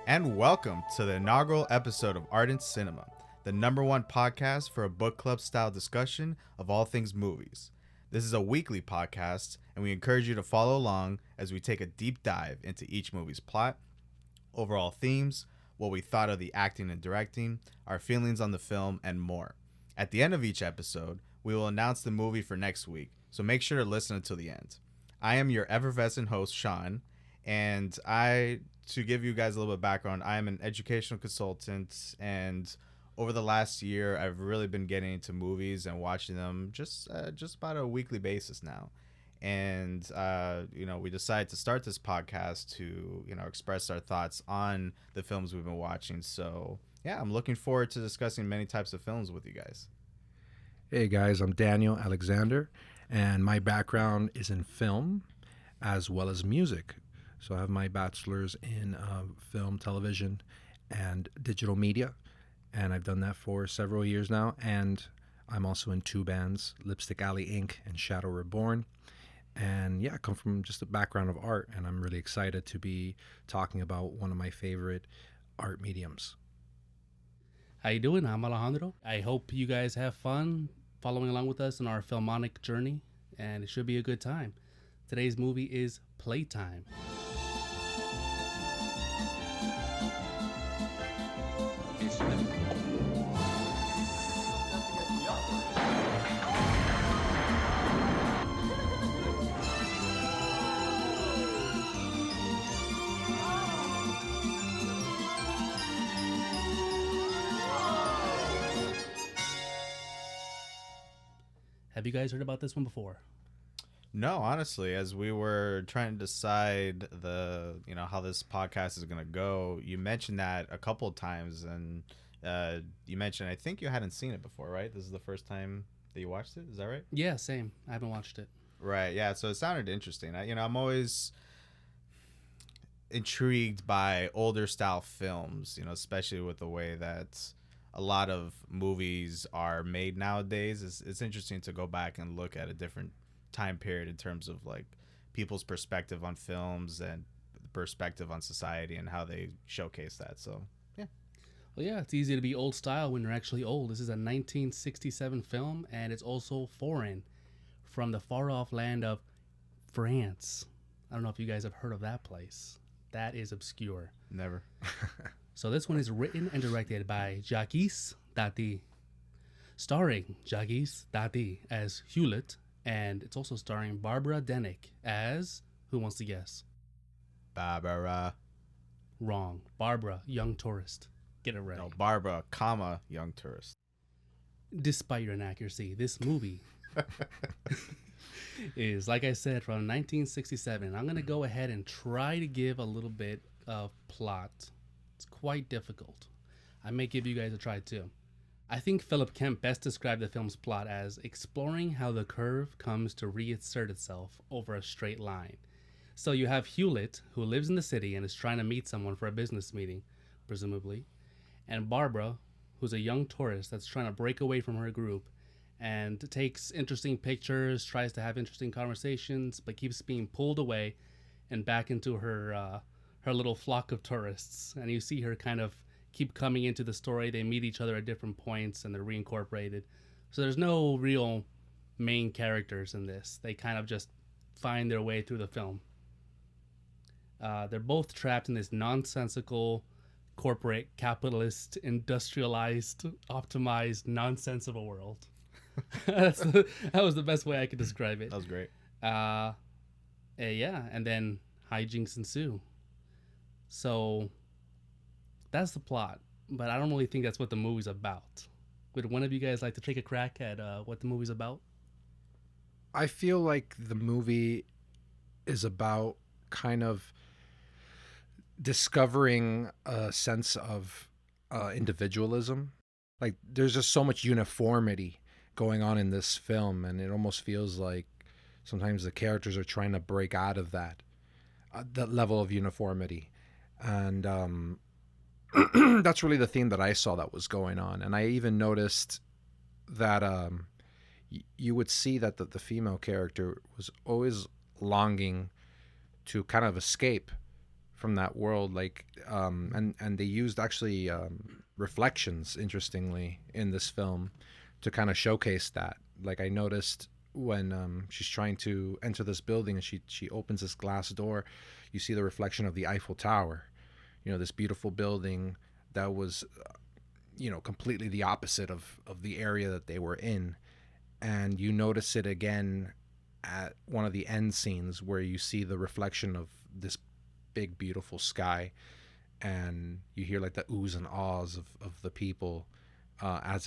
And welcome to the inaugural episode of Ardent Cinema, the #1 podcast for a book club style discussion of all things movies. This is a weekly podcast, and we encourage you to follow along as we take a deep dive into each movie's plot, overall themes, what we thought of the acting and directing, our feelings on the film, and more. At the end of each episode, we will announce the movie for next week, so make sure to listen until the end. I am your effervescent host, Sean, and to give you guys a little bit of background, I am an educational consultant, and over the last year, I've really been getting into movies and watching them just about a weekly basis now. And we decided to start this podcast to express our thoughts on the films we've been watching. So yeah, I'm looking forward to discussing many types of films with you guys. Hey guys, I'm Daniel Alexander, and my background is in film as well as music. So I have my bachelor's in film, television, and digital media, and I've done that for several years now. And I'm also in two bands, Lipstick Alley Inc. and Shadow Reborn. And yeah, I come from just a background of art, and I'm really excited to be talking about one of my favorite art mediums. How you doing? I'm Alejandro. I hope you guys have fun following along with us in our filmonic journey, and it should be a good time. Today's movie is Playtime. Have you guys heard about this one before? No, honestly, as we were trying to decide how this podcast is going to go, you mentioned that a couple of times, and you mentioned, I think you hadn't seen it before, right? This is the first time that you watched it. Is that right? Yeah, same. I haven't watched it. Right. Yeah. So it sounded interesting. I'm always intrigued by older style films, especially with the way that a lot of movies are made nowadays. It's interesting to go back and look at a different time period in terms of like people's perspective on films and perspective on society and how they showcase that. So yeah. Well, yeah, it's easy to be old style when you're actually old. This is a 1967 film, and it's also foreign, from the far off land of France. I don't know if you guys have heard of that place. That is obscure. Never. So this one is written and directed by Jacques Dati, starring Jacques Dati as Hewlett, and it's also starring Barbara Denick as, who wants to guess? Barbara. Wrong. Barbara, young tourist. Get it right. No, Barbara, young tourist. Despite your inaccuracy, this movie is, like I said, from 1967. I'm going to go ahead and try to give a little bit of plot. It's quite difficult. I may give you guys a try too. I think Philip Kemp best described the film's plot as exploring how the curve comes to reassert itself over a straight line. So you have Hewlett, who lives in the city and is trying to meet someone for a business meeting, presumably, and Barbara, who's a young tourist that's trying to break away from her group and takes interesting pictures, tries to have interesting conversations, but keeps being pulled away and back into her little flock of tourists. And you see her kind of keep coming into the story. They meet each other at different points and they're reincorporated. So there's no real main characters in this. They kind of just find their way through the film. They're both trapped in this nonsensical, corporate, capitalist, industrialized, optimized nonsense of a world. That was the best way I could describe it. That was great. Yeah, and then hijinks ensue. So that's the plot, but I don't really think that's what the movie's about. Would one of you guys like to take a crack at what the movie's about? I feel like the movie is about kind of discovering a sense of individualism. Like there's just so much uniformity going on in this film, and it almost feels like sometimes the characters are trying to break out of that level of uniformity. And that's really the theme that I saw that was going on. And I even noticed that you would see that the female character was always longing to kind of escape from that world, like and they used actually reflections, interestingly, in this film to kind of showcase that. Like I noticed when she's trying to enter this building and she opens this glass door, you see the reflection of the Eiffel Tower, this beautiful building that was completely the opposite of the area that they were in. And you notice it again at one of the end scenes where you see the reflection of this big beautiful sky, and you hear like the oohs and ahs of the people as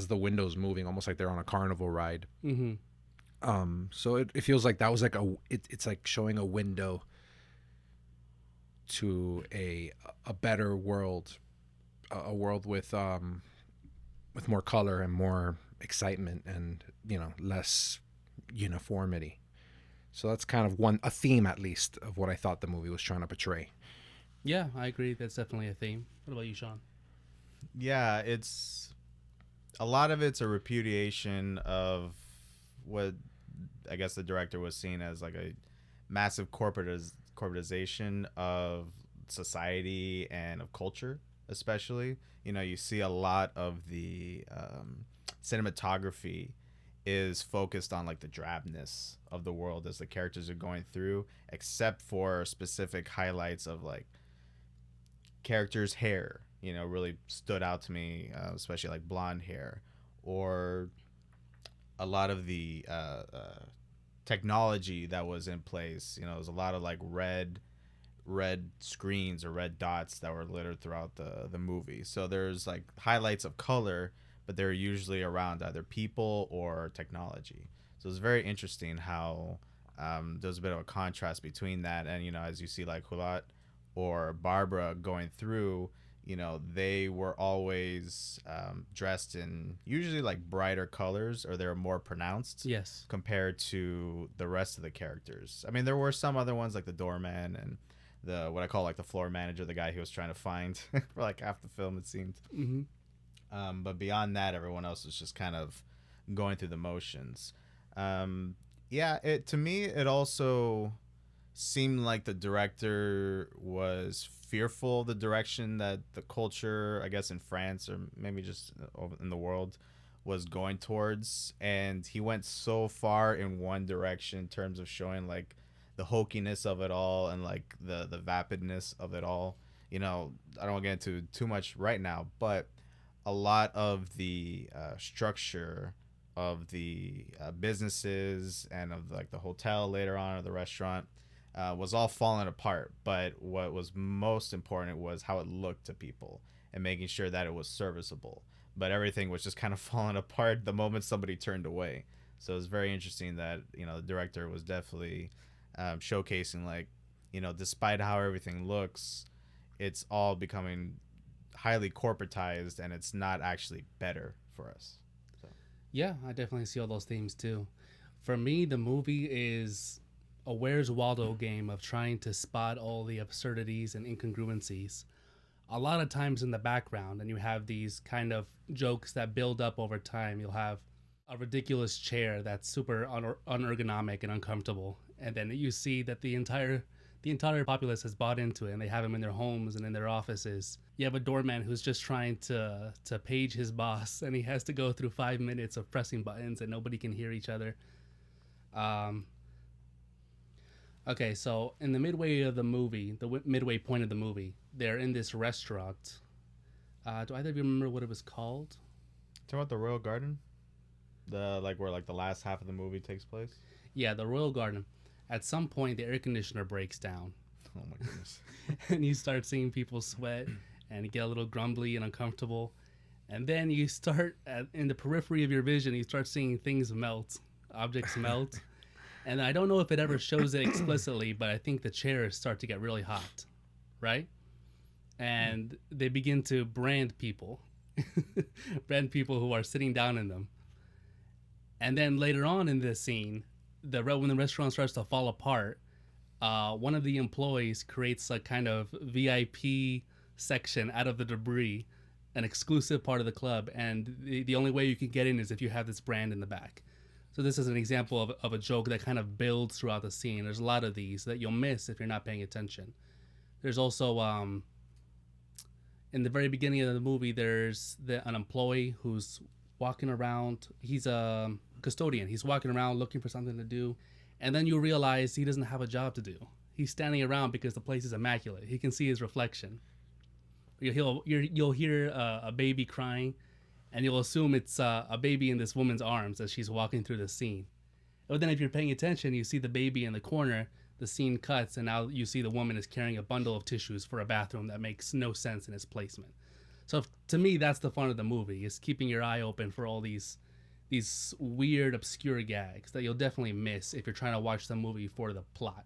the window's moving, almost like they're on a carnival ride. Mm-hmm. So it feels like that was like it's like showing a window to a better world, a world with more color and more excitement and less uniformity. So that's kind of a theme, at least, of what I thought the movie was trying to portray. Yeah, I agree. That's definitely a theme. What about you, Sean? Yeah, it's a lot of it's a repudiation of what I guess the director was seeing as like a massive corporatization of society and of culture, especially. You see a lot of the cinematography is focused on like the drabness of the world as the characters are going through, except for specific highlights of like characters' hair, really stood out to me, especially like blonde hair, or a lot of the technology that was in place. There's a lot of like red screens or red dots that were littered throughout the movie. So there's like highlights of color, but they're usually around either people or technology. So it's very interesting how there's a bit of a contrast between that. And, as you see like Hulat or Barbara going through, they were always dressed in usually like brighter colors, or they're more pronounced. Yes. Compared to the rest of the characters. I mean, there were some other ones like the doorman and what I call like the floor manager, the guy he was trying to find for like half the film, it seemed. Mm-hmm. But beyond that, everyone else was just kind of going through the motions. To me, it also seemed like the director was fearful of the direction that the culture, I guess in France or maybe just in the world, was going towards. And he went so far in one direction in terms of showing like the hokiness of it all and like the vapidness of it all. I don't want to get into too much right now, but a lot of the structure of the businesses and of like the hotel later on or the restaurant was all falling apart. But what was most important was how it looked to people and making sure that it was serviceable. But everything was just kind of falling apart the moment somebody turned away. So it was very interesting that the director was definitely showcasing like despite how everything looks, it's all becoming highly corporatized, and it's not actually better for us. So. Yeah, I definitely see all those themes too. For me, the movie is a Where's Waldo game of trying to spot all the absurdities and incongruencies. A lot of times in the background, and you have these kind of jokes that build up over time. You'll have a ridiculous chair that's super unergonomic and uncomfortable, and then you see that the entire populace has bought into it, and they have them in their homes and in their offices. You have a doorman who's just trying to page his boss, and he has to go through 5 minutes of pressing buttons, and nobody can hear each other. Okay, so in the midway of the movie, midway point of the movie, they're in this restaurant. Do either of you remember what it was called? Talking about the Royal Garden, where the last half of the movie takes place. Yeah, the Royal Garden. At some point, the air conditioner breaks down. Oh my goodness! And you start seeing people sweat and get a little grumbly and uncomfortable. And then you start in the periphery of your vision, you start seeing things melt, objects melt. And I don't know if it ever shows it explicitly, but I think the chairs start to get really hot, right? And they begin to brand people who are sitting down in them. And then later on in this scene, when the restaurant starts to fall apart, one of the employees creates a kind of VIP section out of the debris, an exclusive part of the club, and the only way you can get in is if you have this brand in the back. So this is an example of a joke that kind of builds throughout the scene. There's a lot of these that you'll miss if you're not paying attention. There's also in the very beginning of the movie, there's an employee who's walking around. He's a custodian. He's walking around looking for something to do, and then you realize he doesn't have a job to do. He's standing around because the place is immaculate. He can see his reflection. You'll hear a baby crying, and you'll assume it's a baby in this woman's arms as she's walking through the scene. But then if you're paying attention, you see the baby in the corner. The scene cuts, and now you see the woman is carrying a bundle of tissues for a bathroom that makes no sense in its placement. So to me, that's the fun of the movie, is keeping your eye open for all these weird, obscure gags that you'll definitely miss if you're trying to watch the movie for the plot.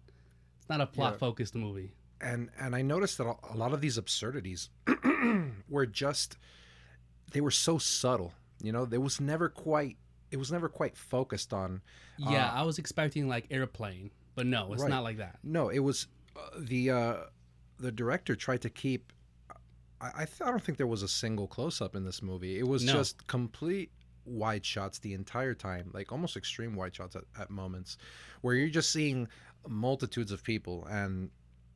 It's not a plot-focused movie. And I noticed that a lot of these absurdities were they were so subtle. You know, it was never quite focused on. Yeah, I was expecting like Airplane, but no, it's not like that. No, it was the director tried to keep. I don't think there was a single close-up in this movie. It was just complete wide shots the entire time, like almost extreme wide shots at moments, where you're just seeing multitudes of people. And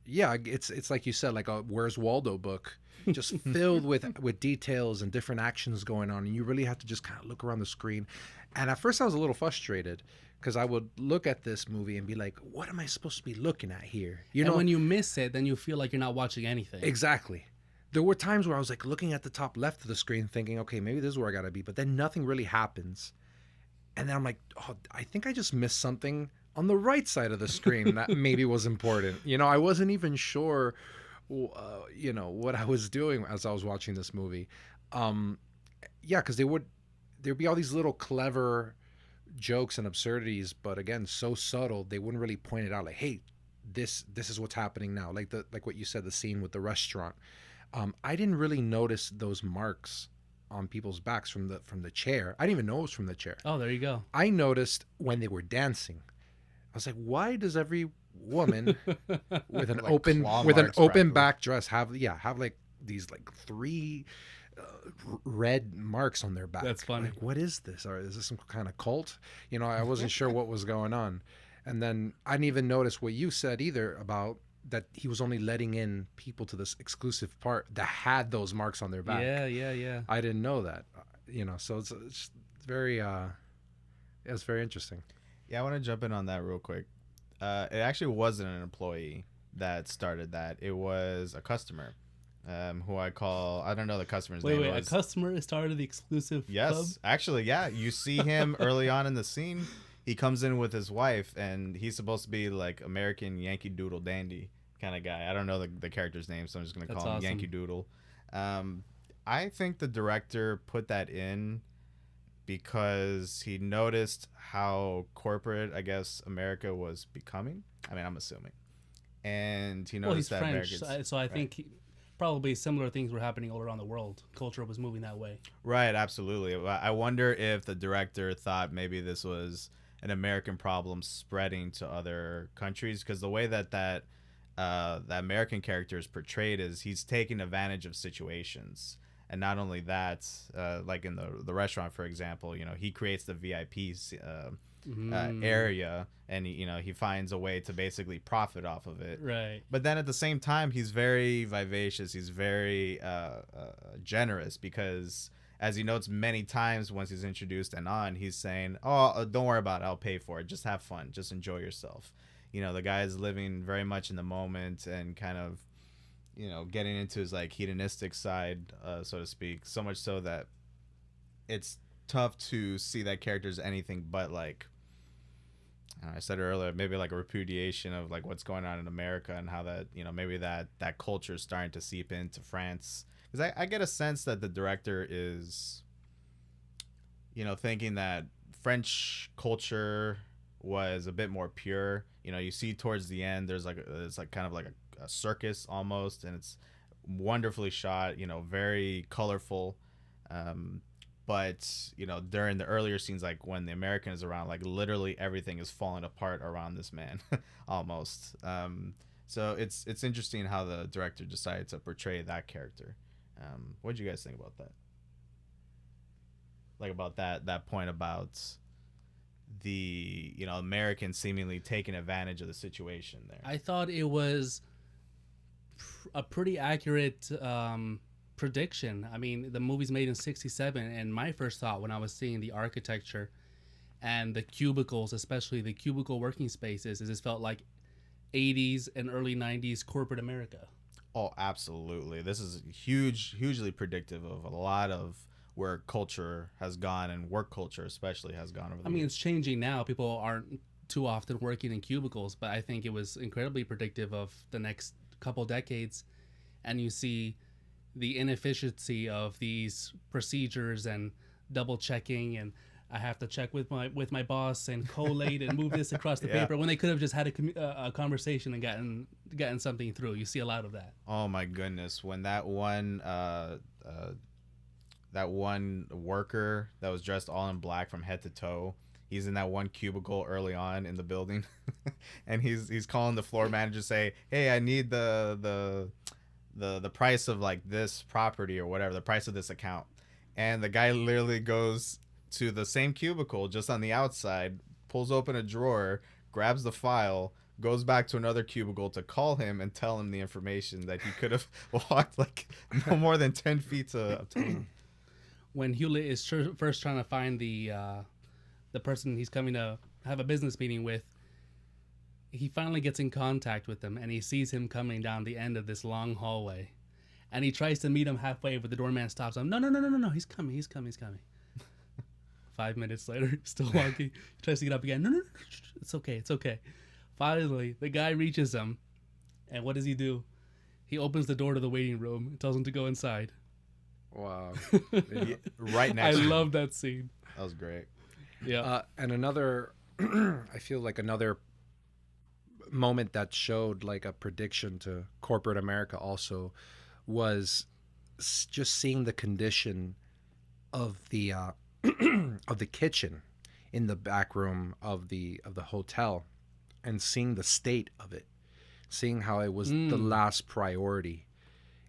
yeah, it's like you said, like a Where's Waldo book, just filled with details and different actions going on, and you really have to just kind of look around the screen. And at first I was a little frustrated, because I would look at this movie and be like, what am I supposed to be looking at here? You know, when you miss it, then you feel like you're not watching anything. Exactly. There were times where I was like looking at the top left of the screen thinking, okay, maybe this is where I got to be. But then nothing really happens. And then I'm like, oh, I think I just missed something on the right side of the screen that maybe was important. You know, I wasn't even sure, what I was doing as I was watching this movie. Because there'd be all these little clever jokes and absurdities, but again, so subtle, they wouldn't really point it out. Like, hey, this is what's happening now. Like what you said, the scene with the restaurant. I didn't really notice those marks on people's backs from the chair. I didn't even know it was from the chair. Oh, there you go. I noticed when they were dancing. I was like, why does every woman with an like open back dress have like these like 3 red marks on their back? That's funny. Like, what is this? Or is this some kind of cult? You know, I wasn't sure what was going on. And then I didn't even notice what you said either about that he was only letting in people to this exclusive part that had those marks on their back. Yeah. I didn't know that. So it's very it's very interesting. Yeah, I want to jump in on that real quick. It actually wasn't an employee that started that. It was a customer, who I don't know the customer's name. Wait, a customer started the exclusive Yes, club? actually, yeah. You see him early on in the scene. He comes in with his wife, and he's supposed to be like American Yankee Doodle Dandy kind of guy. I don't know the character's name, so I'm just going to call him Yankee Doodle. I think the director put that in because he noticed how corporate, I guess, America was becoming. I mean, I'm assuming. And he noticed that French, so I think probably similar things were happening all around the world. Culture was moving that way. Right, absolutely. I wonder if the director thought maybe this was an American problem spreading to other countries, because the way that American character is portrayed is he's taking advantage of situations. And not only that, like in the restaurant, for example, he creates the VIP area, and he finds a way to basically profit off of it. Right. But then at the same time, he's very vivacious. He's very generous, because as he notes many times once he's introduced and on, he's saying, oh, don't worry about it. I'll pay for it. Just have fun. Just enjoy yourself. The guy is living very much in the moment and kind of, getting into his like hedonistic side, so to speak. So much so that it's tough to see that character as anything but like, I said earlier, maybe like a repudiation of like what's going on in America, and how that, maybe that culture is starting to seep into France. Because I get a sense that the director is, thinking that French culture was a bit more pure. You see towards the end, it's like kind of like a circus almost, and it's wonderfully shot, very colorful. But during the earlier scenes, like when the American is around, like literally everything is falling apart around this man almost. So it's interesting how the director decided to portray that character. What did you guys think about that? Like about that point about the Americans seemingly taking advantage of the situation there. I thought it was a pretty accurate prediction. I mean, the movie's made in '67, and my first thought when I was seeing the architecture and the cubicles, especially the cubicle working spaces, is it felt like '80s and early '90s corporate America. Oh, absolutely. This is hugely predictive of a lot of where culture has gone, and work culture especially has gone over the I mean, years. it's changing now. People aren't too often working in cubicles, but I think it was incredibly predictive of the next couple decades. And you see the inefficiency of these procedures and double checking, and I have to check with my boss and collate and move this across the Yeah. paper when they could have just had a conversation and gotten something through. You see a lot of that. Oh my goodness, when that one worker that was dressed all in black from head to toe, he's in that one cubicle early on in the building, and he's calling the floor manager, say, "Hey, I need the price of like this property or whatever, the price of this account." And the guy literally goes to the same cubicle just on the outside, pulls open a drawer, grabs the file, goes back to another cubicle to call him and tell him the information that he could have walked like no more than 10 feet to obtain. When Hewlett is first trying to find the person he's coming to have a business meeting with, he finally gets in contact with him, and he sees him coming down the end of this long hallway, and he tries to meet him halfway, but the doorman stops him. No, he's coming. 5 minutes later, still walking. He tries to get up again. No, it's okay. Finally, the guy reaches him, and what does he do? He opens the door to the waiting room and tells him to go inside. Wow. Yeah, right next I to him. love that scene. That was great. Yeah. And another, I feel like another moment that showed like a prediction to corporate America also was just seeing the condition of the of the kitchen in the back room of the hotel, and seeing the state of it, seeing how it was the last priority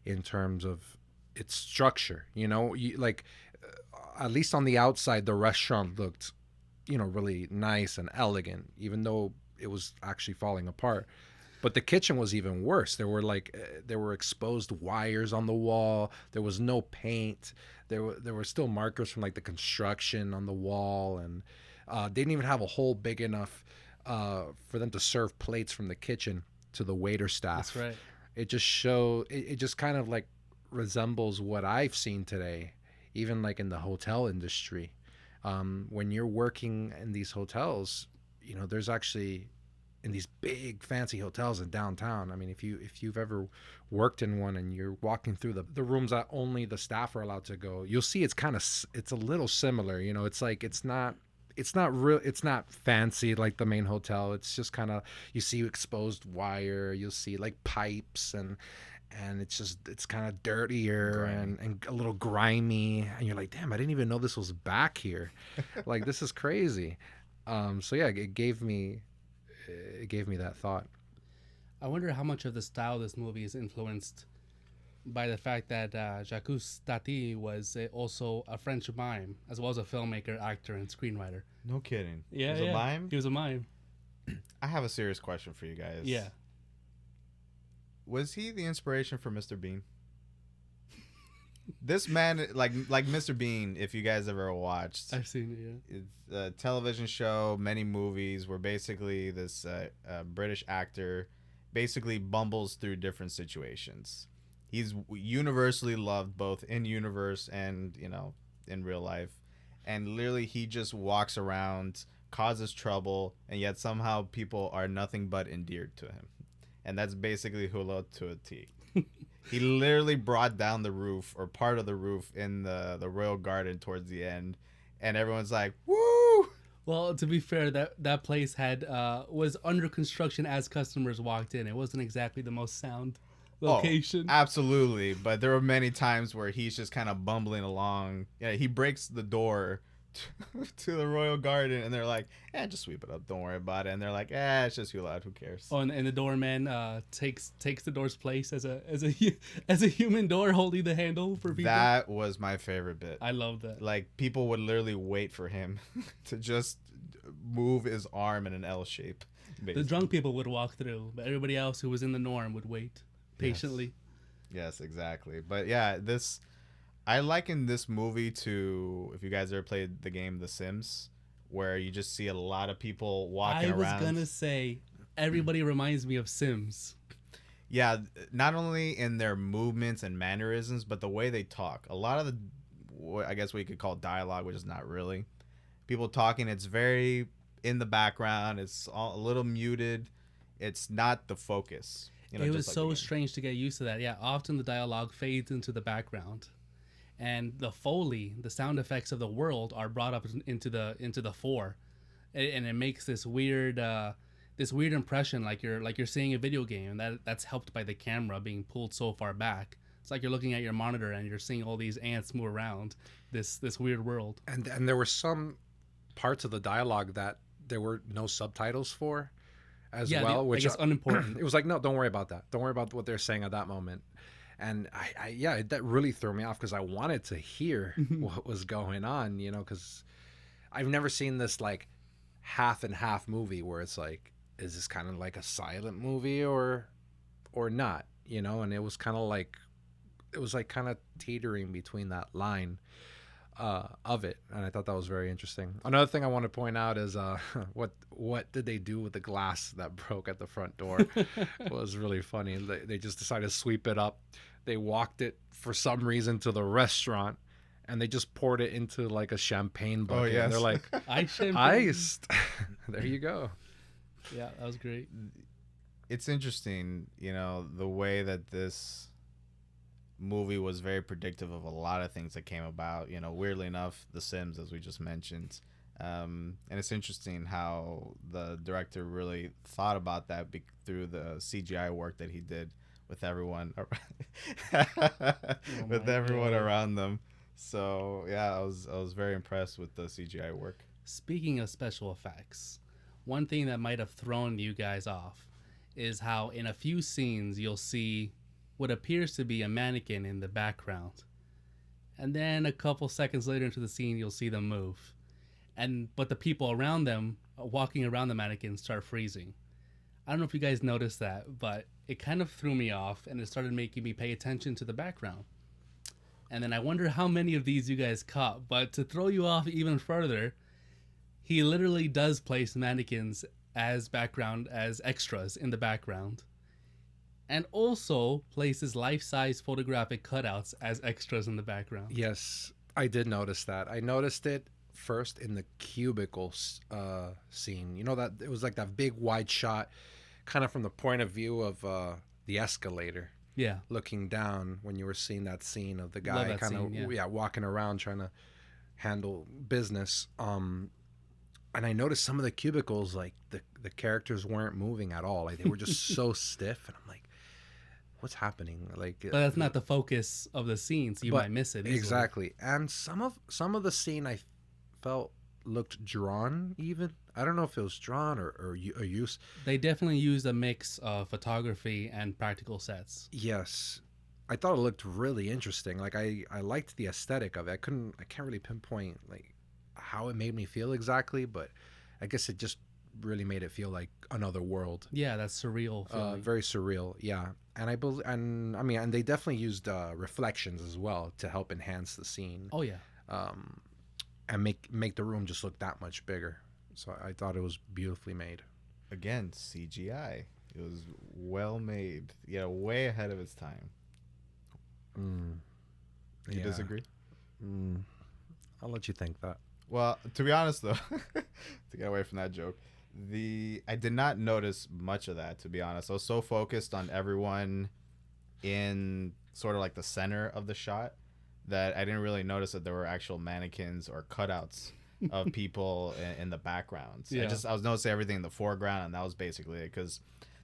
in terms of its structure. Like at least on the outside, the restaurant looked, really nice and elegant, even though it was actually falling apart. But the kitchen was even worse. There were exposed wires on the wall. There was no paint. There were still markers from like the construction on the wall, and they didn't even have a hole big enough for them to serve plates from the kitchen to the waiter staff. That's right. It just kind of like resembles what I've seen today, even like in the hotel industry. When you're working in these hotels, there's actually, in these big fancy hotels in downtown. I mean, if you've ever worked in one and you're walking through the rooms that only the staff are allowed to go, you'll see it's a little similar. It's like it's not fancy like the main hotel. It's just kind of, you see exposed wire, you'll see like pipes, and it's kind of dirtier and a little grimy, and you're like, damn, I didn't even know this was back here. Like, this is crazy. So yeah, it gave me that thought. I wonder how much of the style of this movie is influenced by the fact that Jacques Tati was also a French mime, as well as a filmmaker, actor, and screenwriter. No kidding. Yeah, He was a mime? He was a mime. I have a serious question for you guys. Yeah. Was he the inspiration for Mr. Bean? This man, like Mr. Bean, if you guys ever watched, I've seen it, yeah. it's a television show, many movies, where basically this British actor basically bumbles through different situations. He's universally loved both in universe and, in real life. And literally he just walks around, causes trouble, and yet somehow people are nothing but endeared to him. And that's basically Hula to a T. He literally brought down the roof, or part of the roof, in the Royal Garden towards the end, and everyone's like, "Woo!" Well, to be fair, that place was under construction as customers walked in. It wasn't exactly the most sound location. Oh, absolutely, but there were many times where he's just kind of bumbling along. Yeah, he breaks the door to the Royal Garden, and they're like, just sweep it up, don't worry about it. And they're like, it's just Hula, who cares? Oh, and the doorman takes the door's place as a human door, holding the handle for people. That was my favorite bit. I love that. Like, people would literally wait for him to just move his arm in an L shape. Basically. The drunk people would walk through, but everybody else who was in the norm would wait patiently. Yes, exactly. But yeah, I liken this movie to, if you guys ever played the game The Sims, where you just see a lot of people walking I was around. gonna say everybody reminds me of Sims. Yeah, not only in their movements and mannerisms, but the way they talk. A lot of I guess we could call dialogue, which is not really. People talking, it's very in the background. It's a little muted. It's not the focus. It was so strange to get used to that. Yeah, often the dialogue fades into the background, and the Foley, the sound effects of the world, are brought up into the fore, and it makes this weird impression like you're seeing a video game, and that's helped by the camera being pulled so far back. It's like you're looking at your monitor and you're seeing all these ants move around this weird world. And there were some parts of the dialogue that there were no subtitles for as well, which is unimportant. It was like, no, don't worry about that. Don't worry about what they're saying at that moment. And that really threw me off because I wanted to hear what was going on, because I've never seen this like half and half movie where it's like, is this kind of like a silent movie or not, and it was kind of teetering between that line of it, and I thought that was very interesting. Another thing I want to point out is what did they do with the glass that broke at the front door? It was really funny. They just decided to sweep it up. They walked it for some reason to the restaurant, and they just poured it into like a champagne bucket. Oh, yes. And they're like, iced. There you go. Yeah, that was great. It's interesting, the way that this movie was very predictive of a lot of things that came about. Weirdly enough, The Sims, as we just mentioned. And it's interesting how the director really thought about that through the CGI work that he did with everyone, around them. So yeah, I was very impressed with the CGI work. Speaking of special effects, one thing that might have thrown you guys off is how in a few scenes you'll see what appears to be a mannequin in the background. And then a couple seconds later into the scene, you'll see them move. But the people around them, walking around the mannequin, start freezing. I don't know if you guys noticed that, but it kind of threw me off, and it started making me pay attention to the background. And then I wonder how many of these you guys caught. But to throw you off even further, he literally does place mannequins as extras in the background, and also places life-size photographic cutouts as extras in the background. Yes, I did notice that. I noticed it first in the cubicle scene. That it was like that big wide shot, kind of from the point of view of the escalator. Yeah, looking down when you were seeing that scene of the guy kind of walking around trying to handle business. And I noticed some of the cubicles, like the characters weren't moving at all. Like they were just so stiff, and I'm like, what's happening? Like, but that's not the focus of the scene, so you might miss it easily. Exactly. And some of the scene I felt looked drawn. Even I don't know if it was drawn or used. They definitely used a mix of photography and practical sets. Yes, I thought it looked really interesting. Like I liked the aesthetic of it. I can't really pinpoint like how it made me feel exactly, but I guess it just really made it feel like another world. Yeah, that's surreal. Very surreal. Yeah, and they definitely used reflections as well to help enhance the scene. Oh yeah. And make the room just look that much bigger. So I thought it was beautifully made. Again, CGI. It was well made. Yeah, way ahead of its time. You disagree? I'll let you think that. Well, to be honest, though, to get away from that joke, I did not notice much of that, to be honest. I was so focused on everyone in sort of like the center of the shot that I didn't really notice that there were actual mannequins or cutouts of people in the background. Yeah. I was noticing everything in the foreground, and that was basically it. Because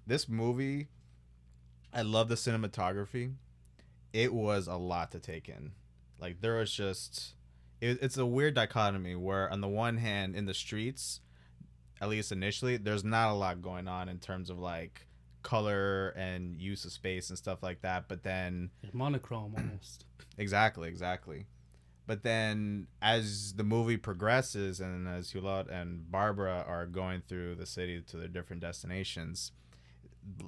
this movie, I love the cinematography. It was a lot to take in. Like, there was just... It's a weird dichotomy where, on the one hand, in the streets, at least initially, there's not a lot going on in terms of, like, color and use of space and stuff like that. But then... monochrome, almost. Exactly. But then, as the movie progresses, and as Hulot and Barbara are going through the city to their different destinations,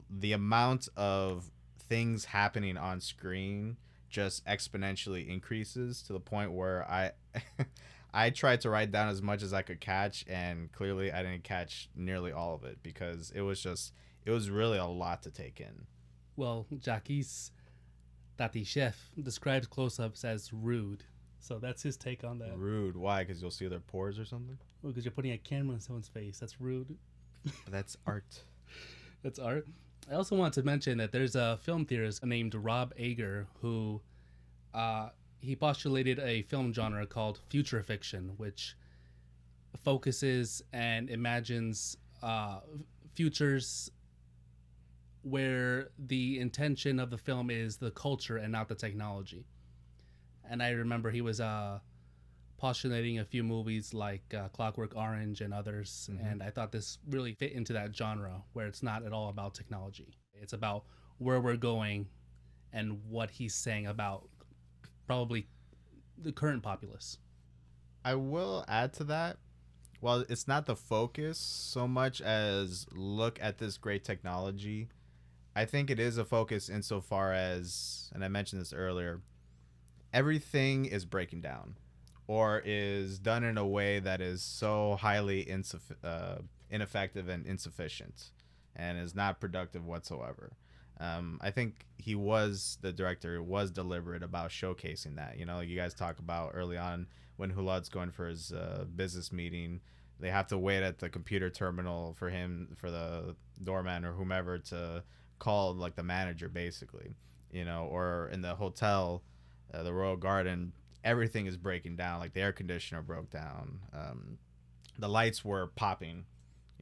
the amount of things happening on screen just exponentially increases to the point where I tried to write down as much as I could catch, and clearly I didn't catch nearly all of it because it was really a lot to take in. Well, Jacques Tati Chef describes close-ups as rude. So that's his take on that. Rude. Why? Because you'll see their pores or something? Well, because you're putting a camera in someone's face. That's rude. That's art. That's art. I also want to mention that there's a film theorist named Rob Ager who he postulated a film genre called future fiction, which focuses and imagines futures where the intention of the film is the culture and not the technology. And I remember he was postulating a few movies like Clockwork Orange and others, and I thought this really fit into that genre where it's not at all about technology. It's about where we're going and what he's saying about probably the current populace. I will add to that. Well, it's not the focus so much as look at this great technology. I think it is a focus insofar as, and I mentioned this earlier, everything is breaking down or is done in a way that is so highly ineffective and insufficient and is not productive whatsoever. I think the director was deliberate about showcasing that. You know, you guys talk about early on when Hulad's going for his business meeting, they have to wait at the computer terminal for the doorman or whomever to call like the manager basically, you know, or in the hotel, the Royal Garden, everything is breaking down. Like the air conditioner broke down. The lights were popping.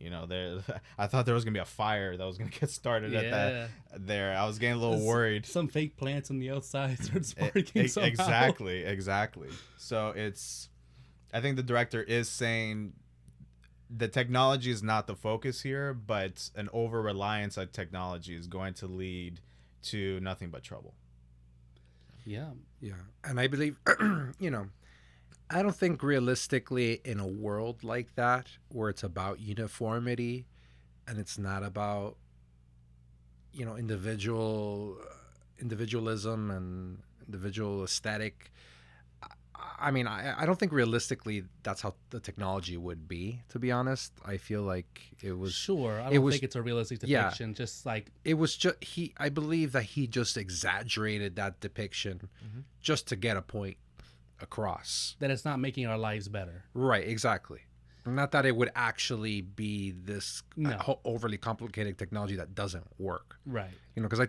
You know, I thought there was gonna be a fire that was gonna get started at that. There, I was getting a little worried. Some fake plants on the outside started sparking somehow. Exactly. So I think the director is saying the technology is not the focus here, but an over reliance on technology is going to lead to nothing but trouble. Yeah, and I believe, you know, I don't think realistically in a world like that where it's about uniformity and it's not about, you know, individualism and individual aesthetic. I mean, I don't think realistically that's how the technology would be, to be honest. I feel like it was... Sure, I don't think it's a realistic depiction, just like... It was just... I believe that he just exaggerated that depiction just to get a point across. That it's not making our lives better. Right, exactly. Not that it would actually be this overly complicated technology that doesn't work. Right. You know, because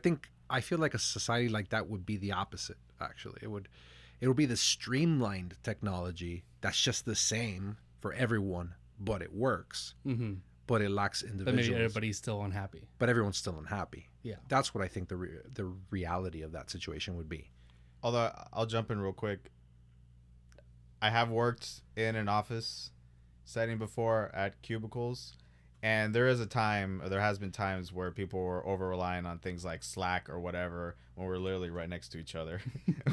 I feel like a society like that would be the opposite, actually. It would be the streamlined technology that's just the same for everyone, but it works. Mm-hmm. But it lacks individuals. But maybe everybody's still unhappy. But everyone's still unhappy. Yeah. That's what I think the reality of that situation would be. Although, I'll jump in real quick. I have worked in an office setting before at cubicles, and there has been times where people were over relying on things like Slack or whatever when we're literally right next to each other.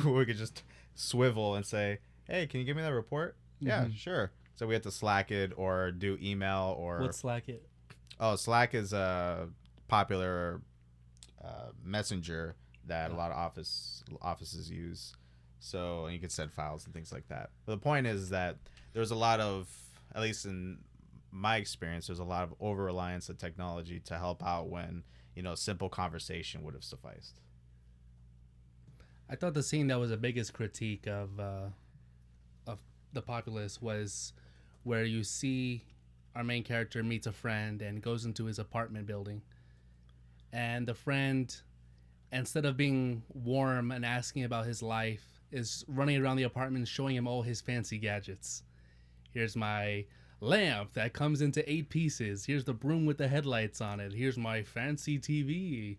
We could just swivel and say, "Hey, can you give me that report?" Mm-hmm. Yeah, sure. So we have to Slack it or do email or... What's Slack it? Oh, Slack is a popular messenger that a lot of offices use. So you can send files and things like that. But the point is that there's a lot of, at least in my experience, there's a lot of over-reliance on technology to help out when, you know, simple conversation would have sufficed. I thought the scene that was the biggest critique of the populace was where you see our main character meets a friend and goes into his apartment building. And the friend, instead of being warm and asking about his life, is running around the apartment showing him all his fancy gadgets. Here's my lamp that comes into 8 pieces. Here's the broom with the headlights on it. Here's my fancy TV.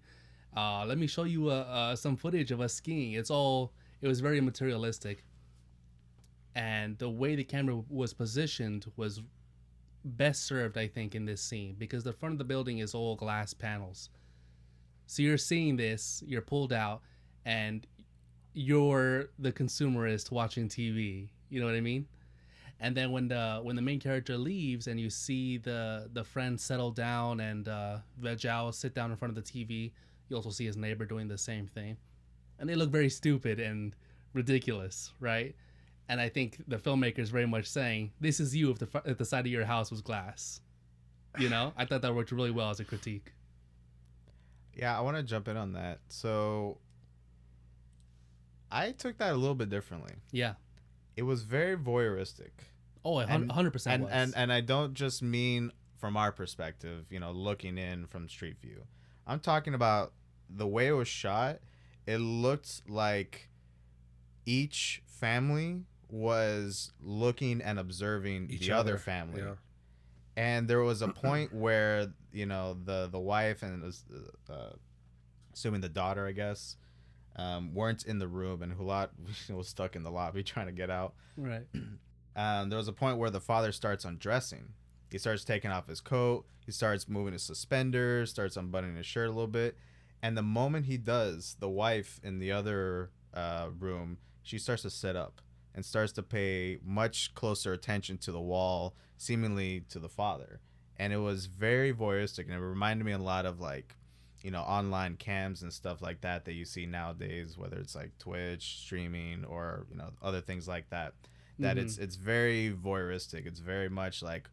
Let me show you some footage of us skiing. It was very materialistic. And the way the camera was positioned was best served, I think, in this scene, because the front of the building is all glass panels. So you're seeing this, you're pulled out, and you're the consumerist watching TV. You know what I mean? And then when the main character leaves and you see the friend settle down and Vegao sit down in front of the TV, you also see his neighbor doing the same thing, and they look very stupid and ridiculous, right? And I think the filmmaker is very much saying, "This is you if the side of your house was glass." You know, I thought that worked really well as a critique. Yeah, I want to jump in on that. So I took that a little bit differently. Yeah. It was very voyeuristic. Oh, 100% was. And I don't just mean from our perspective, you know, looking in from street view. I'm talking about the way it was shot. It looked like each family was looking and observing the other family. Yeah. And there was a point where, you know, the wife and assuming the daughter, I guess, weren't in the room, and Hulat was stuck in the lobby trying to get out. Right. There was a point where the father starts undressing. He starts taking off his coat. He starts moving his suspenders, starts unbuttoning his shirt a little bit. And the moment he does, the wife in the other room, she starts to sit up and starts to pay much closer attention to the wall, seemingly to the father. And it was very voyeuristic, and it reminded me a lot of, like, you know, online cams and stuff like that you see nowadays, whether it's like Twitch streaming or, you know, other things like that. That it's very voyeuristic. It's very much like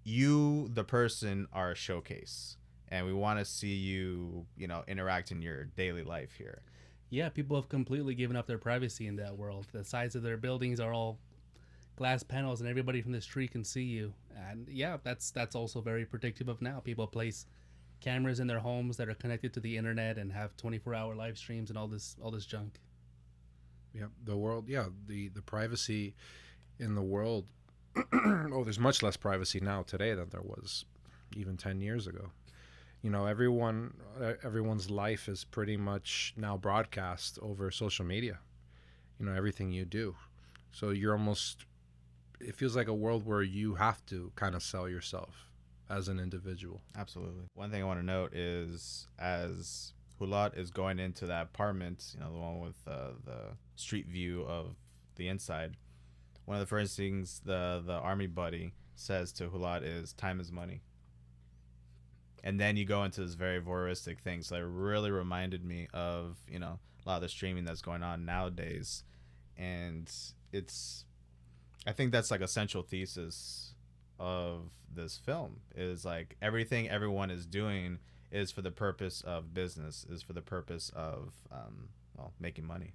you, the person, are a showcase, and we want to see you, you know, interact in your daily life here. Yeah, people have completely given up their privacy in that world. The sides of their buildings are all glass panels, and everybody from the street can see you. And yeah, that's also very predictive of now. People place cameras in their homes that are connected to the internet and have 24-hour live streams and all this junk. Yeah, the world. Yeah, the privacy in the world. Oh, there's much less privacy now today than there was even 10 years ago. You know, everyone's life is pretty much now broadcast over social media. You know, everything you do. So you're almost, it feels like a world where you have to kind of sell yourself as an individual. Absolutely. One thing I want to note is, as Hulat is going into that apartment, you know, the one with the street view of the inside, one of the first things the army buddy says to Hulat is, "Time is money." And then you go into this very voyeuristic thing. So it really reminded me of, you know, a lot of the streaming that's going on nowadays. And I think that's like a central thesis of this film, is like everything everyone is doing is for the purpose of business, is for the purpose of, making money.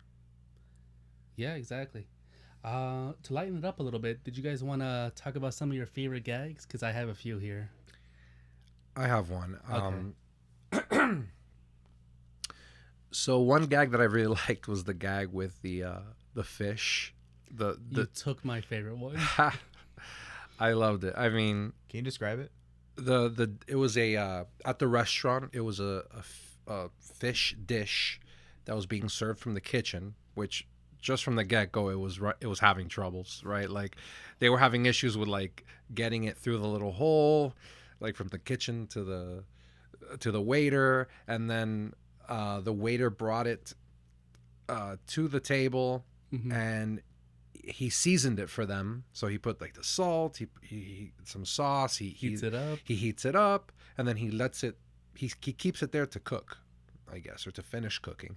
Yeah, exactly. To lighten it up a little bit, did you guys want to talk about some of your favorite gags? Because I have a few here. I have one. Okay. So one gag that I really liked was the gag with the fish. You took my favorite one. I loved it. I mean, can you describe it? It was at the restaurant. It was a fish dish that was being served from the kitchen, which just from the get-go it was having troubles, right? Like they were having issues with like getting it through the little hole, like from the kitchen to the waiter, and then the waiter brought it to the table, and he seasoned it for them. So he put like the salt, he some sauce, he heats it up, and then he lets it. He keeps it there to cook, I guess, or to finish cooking,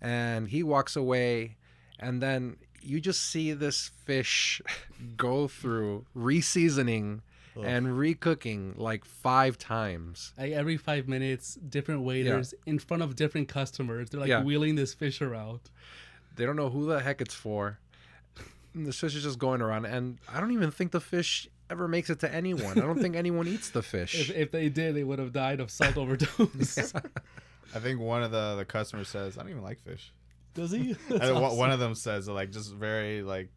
and he walks away, and then you just see this fish go through re-seasoning and recooking like 5 times. Like every 5 minutes, different waiters in front of different customers. They're like wheeling this fish around. They don't know who the heck it's for. And the fish is just going around, and I don't even think the fish ever makes it to anyone. I don't think anyone eats the fish. If they did, they would have died of salt overdose. I think one of the customers says, "I don't even like fish." Does he? Awesome. One of them says, like, just very like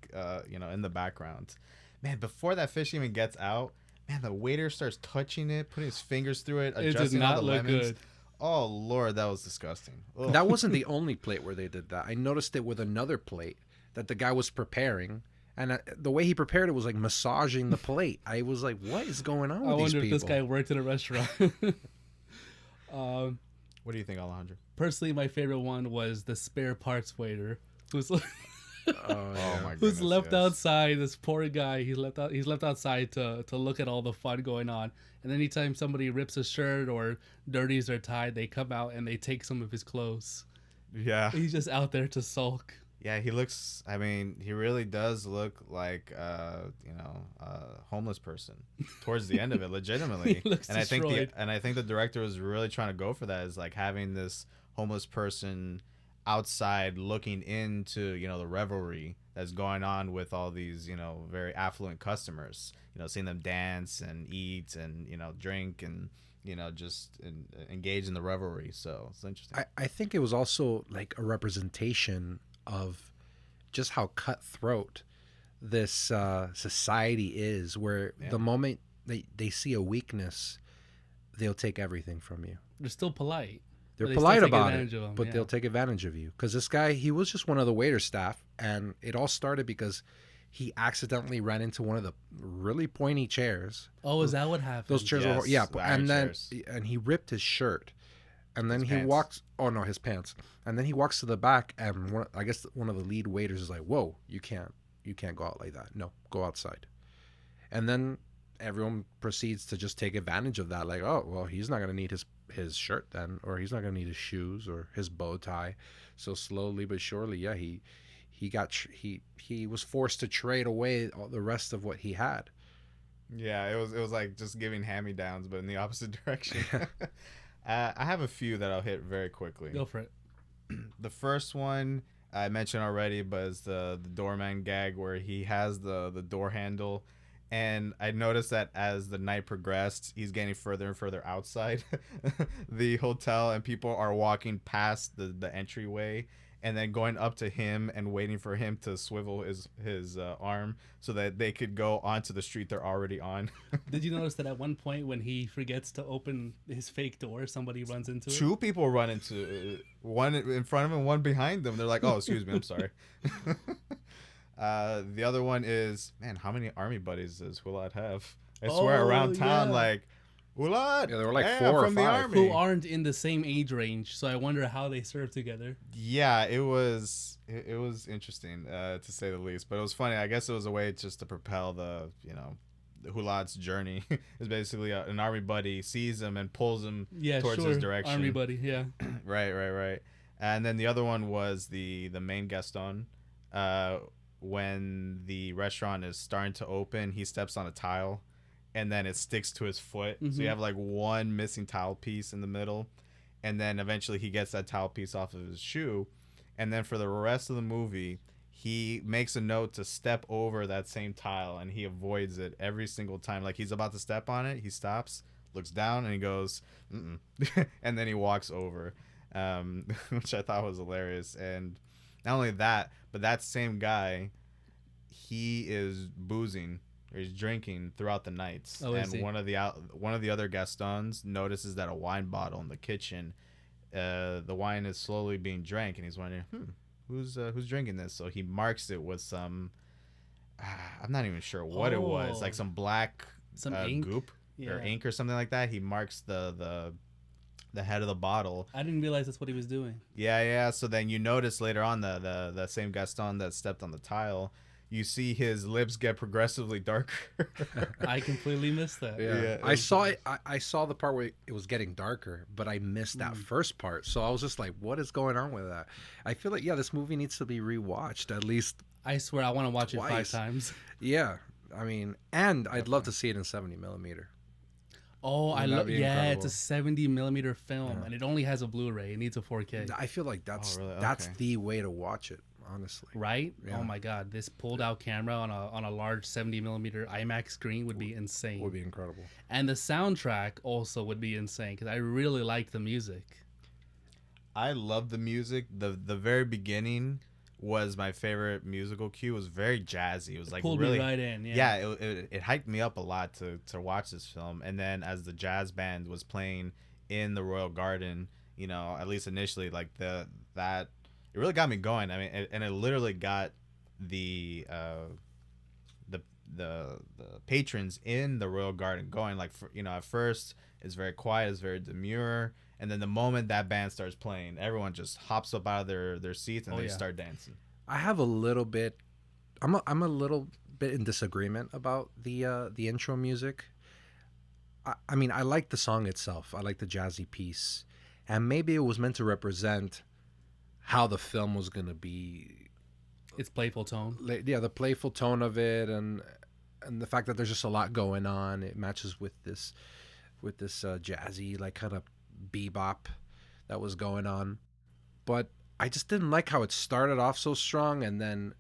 in the background. Man, before that fish even gets out, man, the waiter starts touching it, putting his fingers through it, adjusting all the lemons. Good. Oh Lord, that was disgusting. Ugh. That wasn't the only plate where they did that. I noticed it with another plate that the guy was preparing, and the way he prepared it was like massaging the plate. I was like, what is going on with these people? I wonder if this guy worked in a restaurant. What do you think, Alejandro? Personally, my favorite one was the spare parts waiter, who's Oh, Oh my who's goodness, left yes. outside. This poor guy, he's left outside to look at all the fun going on. And anytime somebody rips a shirt or dirties their tie, they come out and they take some of his clothes. Yeah. He's just out there to sulk. Yeah, he looks. I mean, he really does look like, a homeless person towards the end of it, legitimately. He looks and I think destroyed. I think the director was really trying to go for that, is like having this homeless person outside looking into the revelry that's going on with all these very affluent customers. Seeing them dance and eat and drink and just engage in the revelry. So it's interesting. I think it was also like a representation of just how cutthroat this society is, where Yeah. the moment they see a weakness, they'll take everything from you. They're still polite. They're But they still polite take about advantage it, of 'em, but yeah. they'll take advantage of you. Because this guy, he was just one of the waiter staff, and it all started because he accidentally ran into one of the really pointy chairs. Oh, is that what happened? Those chairs Yes, were, yeah, the iron and then chairs. and he ripped his shirt, and then His he pants. walks. Oh no, his pants. And then he walks to the back, and I guess one of the lead waiters is like, "Whoa, you can't go out like that. No, go outside." And then everyone proceeds to just take advantage of that. Like, oh well, he's not gonna need his shirt then, or he's not gonna need his shoes or his bow tie. So slowly but surely, yeah, he was forced to trade away all the rest of what he had. Yeah, it was like just giving hand-me-downs, but in the opposite direction. I have a few that I'll hit very quickly. Go for it. The first one I mentioned already, but is the doorman gag where he has the door handle, and I noticed that as the night progressed, he's getting further and further outside the hotel, and people are walking past the entryway, and then going up to him and waiting for him to swivel his arm so that they could go onto the street they're already on. Did you notice that at one point when he forgets to open his fake door, somebody runs into it? Two people run into one in front of him, one behind them. They're like, "Oh, excuse me, I'm sorry." The other one is, man, how many army buddies does Hulad have? I swear, Oh, around town, yeah. like, Hulad. Yeah, there were like yeah, 4 or from the 5. army. Who aren't in the same age range, so I wonder how they serve together. Yeah, it was interesting to say the least, but it was funny. I guess it was a way just to propel the Hulad's journey. Is basically an army buddy sees him and pulls him Yeah, towards sure. his direction. Army buddy, yeah. Right. And then the other one was the main Gaston. When the restaurant is starting to open, he steps on a tile, and then it sticks to his foot. So you have like one missing tile piece in the middle, and then eventually he gets that tile piece off of his shoe, and then for the rest of the movie, he makes a note to step over that same tile, and he avoids it every single time. Like he's about to step on it, he stops, looks down, and he goes, "Mm-mm." And then he walks over, which I thought was hilarious. And not only that, but that same guy, he is boozing or he's drinking throughout the nights. Oh, is and he? one of the other Gastons notices that a wine bottle in the kitchen, the wine is slowly being drank, and he's wondering, who's drinking this? So he marks it with some, I'm not even sure what it was, like some black Some ink? goop or Yeah. ink or something like that. He marks the head of the bottle. I didn't realize that's what he was doing. Yeah. So then you notice later on the same Gaston that stepped on the tile, you see his lips get progressively darker. I completely missed that. Yeah, I saw it. I saw the part where it was getting darker, but I missed that first part. So I was just like, "What is going on with that?" I feel like this movie needs to be rewatched at least. I swear I want to watch it 5 Twice. times. Yeah, I mean, and I'd love to see it in 70 millimeter. Oh, I Wouldn't that love. be Yeah, incredible? it's a 70 millimeter film, and it only has a Blu-ray. It needs a 4K, I feel like that's really? that's Okay. the way to watch it, honestly. right? Yeah. Oh my God, this pulled-out camera on a large 70 millimeter IMAX screen would be insane. Would be incredible. And the soundtrack also would be insane because I really like the music. I love the music. The very beginning was my favorite musical cue. It was very jazzy. It was like Pulled really me right in. Yeah. yeah, it hyped me up a lot to watch this film. And then as the jazz band was playing in the Royal Garden, at least initially, like that it really got me going. I mean, and it literally got the patrons in the Royal Garden going. Like at first it's very quiet, it's very demure, and then the moment that band starts playing, everyone just hops up out of their seats and Oh, they yeah. start dancing. I have a little bit. I'm a little bit in disagreement about the intro music. I mean, I like the song itself. I like the jazzy piece, and maybe it was meant to represent how the film was gonna be. It's playful tone. Yeah, the playful tone of it, and the fact that there's just a lot going on. It matches with this jazzy like kind of bebop that was going on. But I just didn't like how it started off so strong, and then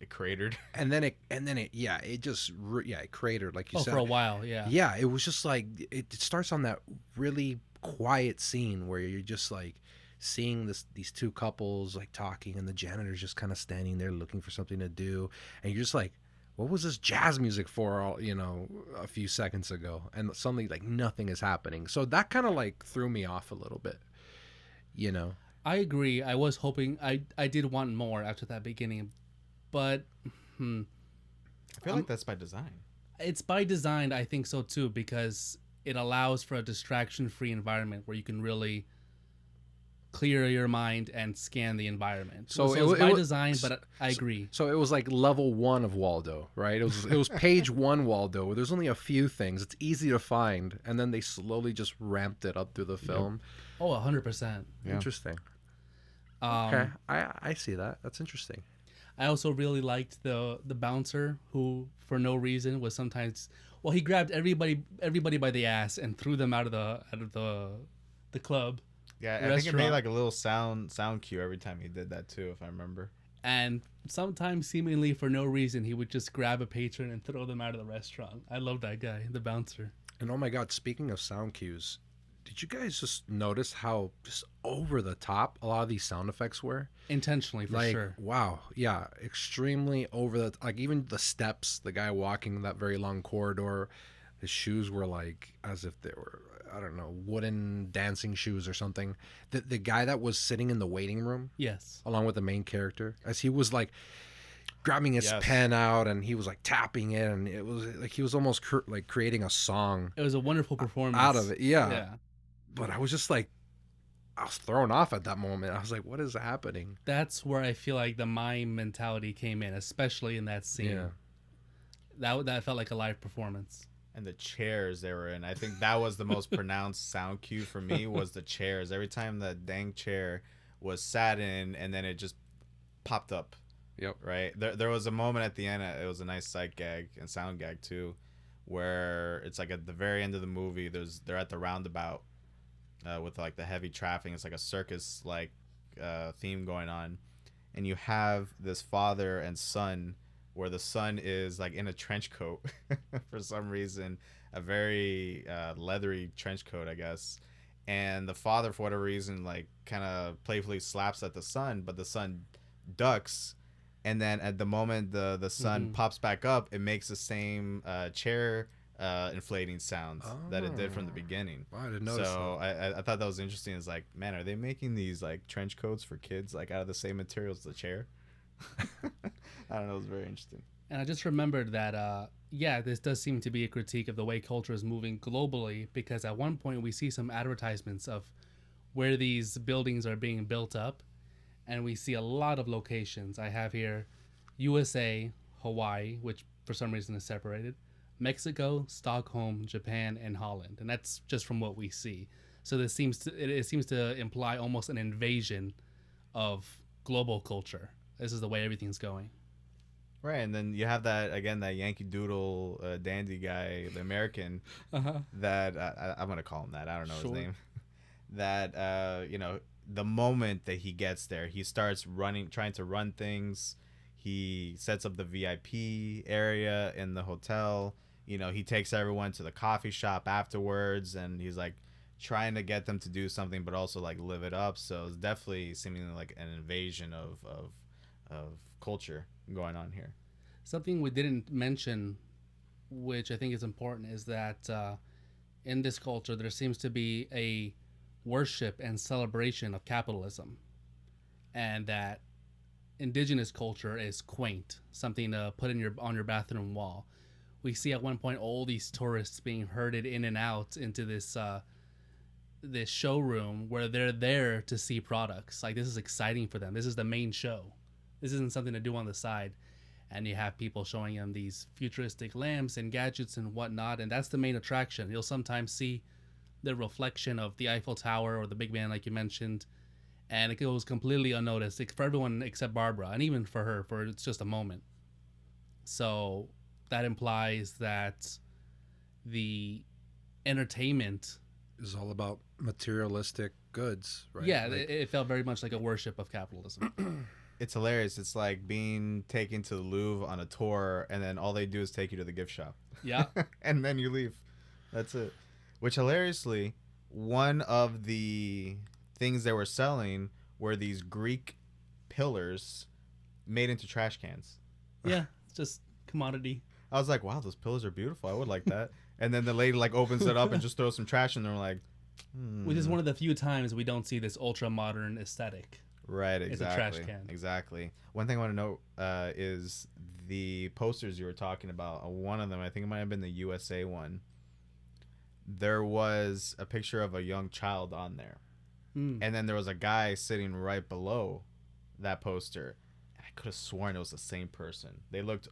It cratered. yeah, it cratered like you Oh, said. for a while, yeah. Yeah, it was just like it starts on that really quiet scene where you're just like seeing these two couples like talking, and the janitor's just kind of standing there looking for something to do, and you're just like, what was this jazz music for all, a few seconds ago? And suddenly like nothing is happening. So that kind of like threw me off a little bit, you know. I agree. I was hoping I did want more after that beginning, but I feel like that's by design. it's by design. I think so too, because it allows for a distraction-free environment where you can really clear your mind and scan the environment. So it's by was design, but I agree. So it was like level 1 of Waldo, right? It was page 1 Waldo, where there's only a few things. It's easy to find, and then they slowly just ramped it up through the film. Oh, 100%. Yeah. Interesting. Okay, I see that. That's interesting. I also really liked the bouncer who, for no reason, was sometimes he grabbed everybody by the ass and threw them out of the club. Yeah, I think it made like a little sound cue every time he did that too, if I remember. And sometimes, seemingly for no reason, he would just grab a patron and throw them out of the restaurant. I love that guy, the bouncer. And oh my God, speaking of sound cues, did you guys just notice how just over the top a lot of these sound effects were? Intentionally, for Like, sure. wow, yeah, extremely over the, like even the steps, the guy walking that very long corridor, his shoes were like as if they were, I don't know, wooden dancing shoes or something. The guy that was sitting in the waiting room Yes. along with the main character, as he was like grabbing his Yes. pen out and he was like tapping it, and it was like he was almost like creating a song It was a wonderful performance. out of it. Yeah. Yeah. But I was just like, I was thrown off at that moment. I was like, what is happening? That's where I feel like the mime mentality came in, especially in that scene. Yeah. That felt like a live performance. And the chairs they were in, I think that was the most pronounced sound cue for me, was the chairs. Every time the dang chair was sat in, and then it just popped up. Yep. Right? There was a moment at the end, it was a nice sight gag and sound gag too, where it's like at the very end of the movie, they're at the roundabout with like the heavy traffic. It's like a circus like theme going on, and you have this father and son, where the son is like in a trench coat for some reason, a very leathery trench coat, I guess. And the father, for whatever reason, like kind of playfully slaps at the son, but the son ducks. And then at the moment the son pops back up, it makes the same chair inflating sounds that it did from the beginning. Wow, I didn't notice So that. I thought that was interesting. It's like, man, are they making these like trench coats for kids like out of the same material as the chair? I don't know. It was very interesting. And I just remembered that, this does seem to be a critique of the way culture is moving globally, because at one point we see some advertisements of where these buildings are being built up, and we see a lot of locations. I have here USA, Hawaii, which for some reason is separated, Mexico, Stockholm, Japan, and Holland. And that's just from what we see. So this seems to imply almost an invasion of global culture. This is the way everything's going. Right, and then you have that Yankee Doodle dandy guy, the American, that I'm gonna call him that. I don't know his name. That the moment that he gets there, he starts trying to run things. He sets up the VIP area in the hotel. He takes everyone to the coffee shop afterwards, and he's like trying to get them to do something, but also like live it up. So it's definitely seemingly like an invasion of culture going on here. Something we didn't mention, which I think is important, is that in this culture there seems to be a worship and celebration of capitalism, and that indigenous culture is quaint, something to put on your bathroom wall. We see at one point all these tourists being herded in and out into this showroom where they're there to see products. Like, this is exciting for them. This is the main show. This isn't something to do on the side. And you have people showing him these futuristic lamps and gadgets and whatnot, and that's the main attraction. You'll sometimes see the reflection of the Eiffel Tower or the Big Ben, like you mentioned, and it goes completely unnoticed for everyone except Barbara, and even for her, for it's just a moment. So that implies that the entertainment It's all about materialistic goods, right? yeah, Like, it felt very much like a worship of capitalism. It's hilarious. It's like being taken to the Louvre on a tour, and then all they do is take you to the gift shop. Yeah. And then you leave. That's it. Which, hilariously, one of the things they were selling were these Greek pillars made into trash cans. Yeah, it's just commodity. I was like, wow, those pillars are beautiful. I would like that. And then the lady like opens it up and just throws some trash in there. We're like, Which is one of the few times we don't see this ultra modern aesthetic. right, It's a exactly. trash can. Exactly. One thing I want to note is the posters you were talking about. One of them, I think it might have been the USA one. There was a picture of a young child on there. And then there was a guy sitting right below that poster. And I could have sworn it was the same person. They looked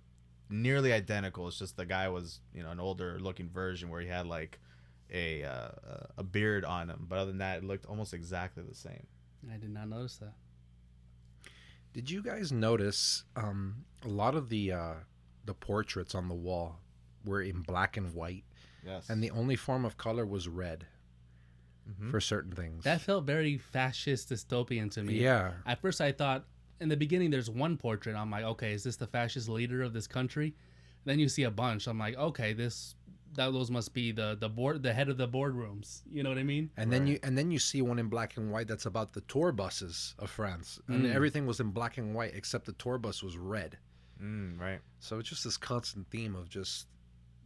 nearly identical. It's just the guy was, an older looking version where he had like a beard on him. But other than that, it looked almost exactly the same. I did not notice that. did you guys notice a lot of the portraits on the wall were in black and white, Yes. and the only form of color was red for certain things? That felt very fascist dystopian to me. Yeah. At first I thought, in the beginning there's one portrait. I'm like, okay, is this the fascist leader of this country? Then you see a bunch. I'm like, okay, those must be the head of the boardrooms. You know what I mean? And then you see one in black and white that's about the tour buses of France, and everything was in black and white except the tour bus was red. Right. So it's just this constant theme of just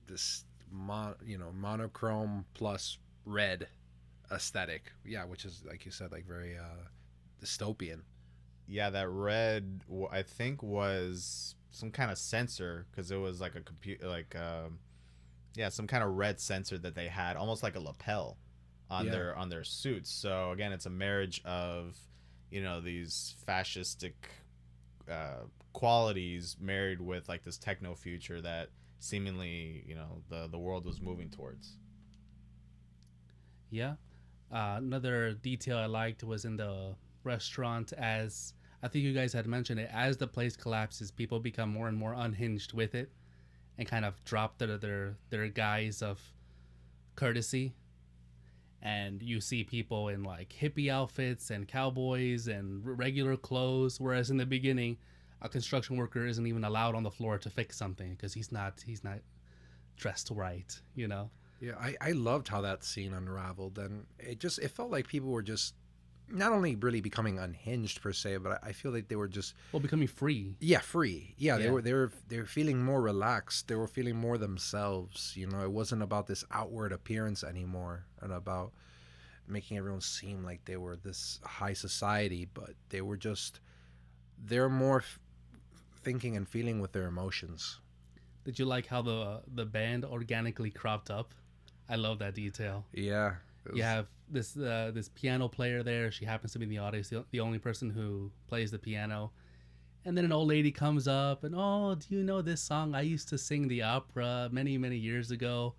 this monochrome plus red aesthetic. Yeah, which is, like you said, like very dystopian. Yeah, that red, I think, was some kind of sensor, because it was like a computer, like some kind of red sensor that they had, almost like a lapel on their suits. So again, it's a marriage of these fascistic qualities married with like this techno future that seemingly the world was moving towards. Yeah. Another detail I liked was in the restaurant, as I think you guys had mentioned it, as the place collapses, people become more and more unhinged with it and kind of drop their guise of courtesy. And you see people in like hippie outfits and cowboys and regular clothes, whereas in the beginning a construction worker isn't even allowed on the floor to fix something because he's not dressed right, Yeah, I loved how that scene unraveled, and it felt like people were just not only really becoming unhinged per se, but I feel like they were just becoming free. Yeah, free. Yeah, they were feeling more relaxed. They were feeling more themselves. It wasn't about this outward appearance anymore and about making everyone seem like they were this high society, but they're more thinking and feeling with their emotions. Did you like how the band organically cropped up? I love that detail. Yeah. You have this piano player there. She happens to be in the audience, the only person who plays the piano. And then an old lady comes up and, oh, do you know this song? I used to sing the opera many, many years ago.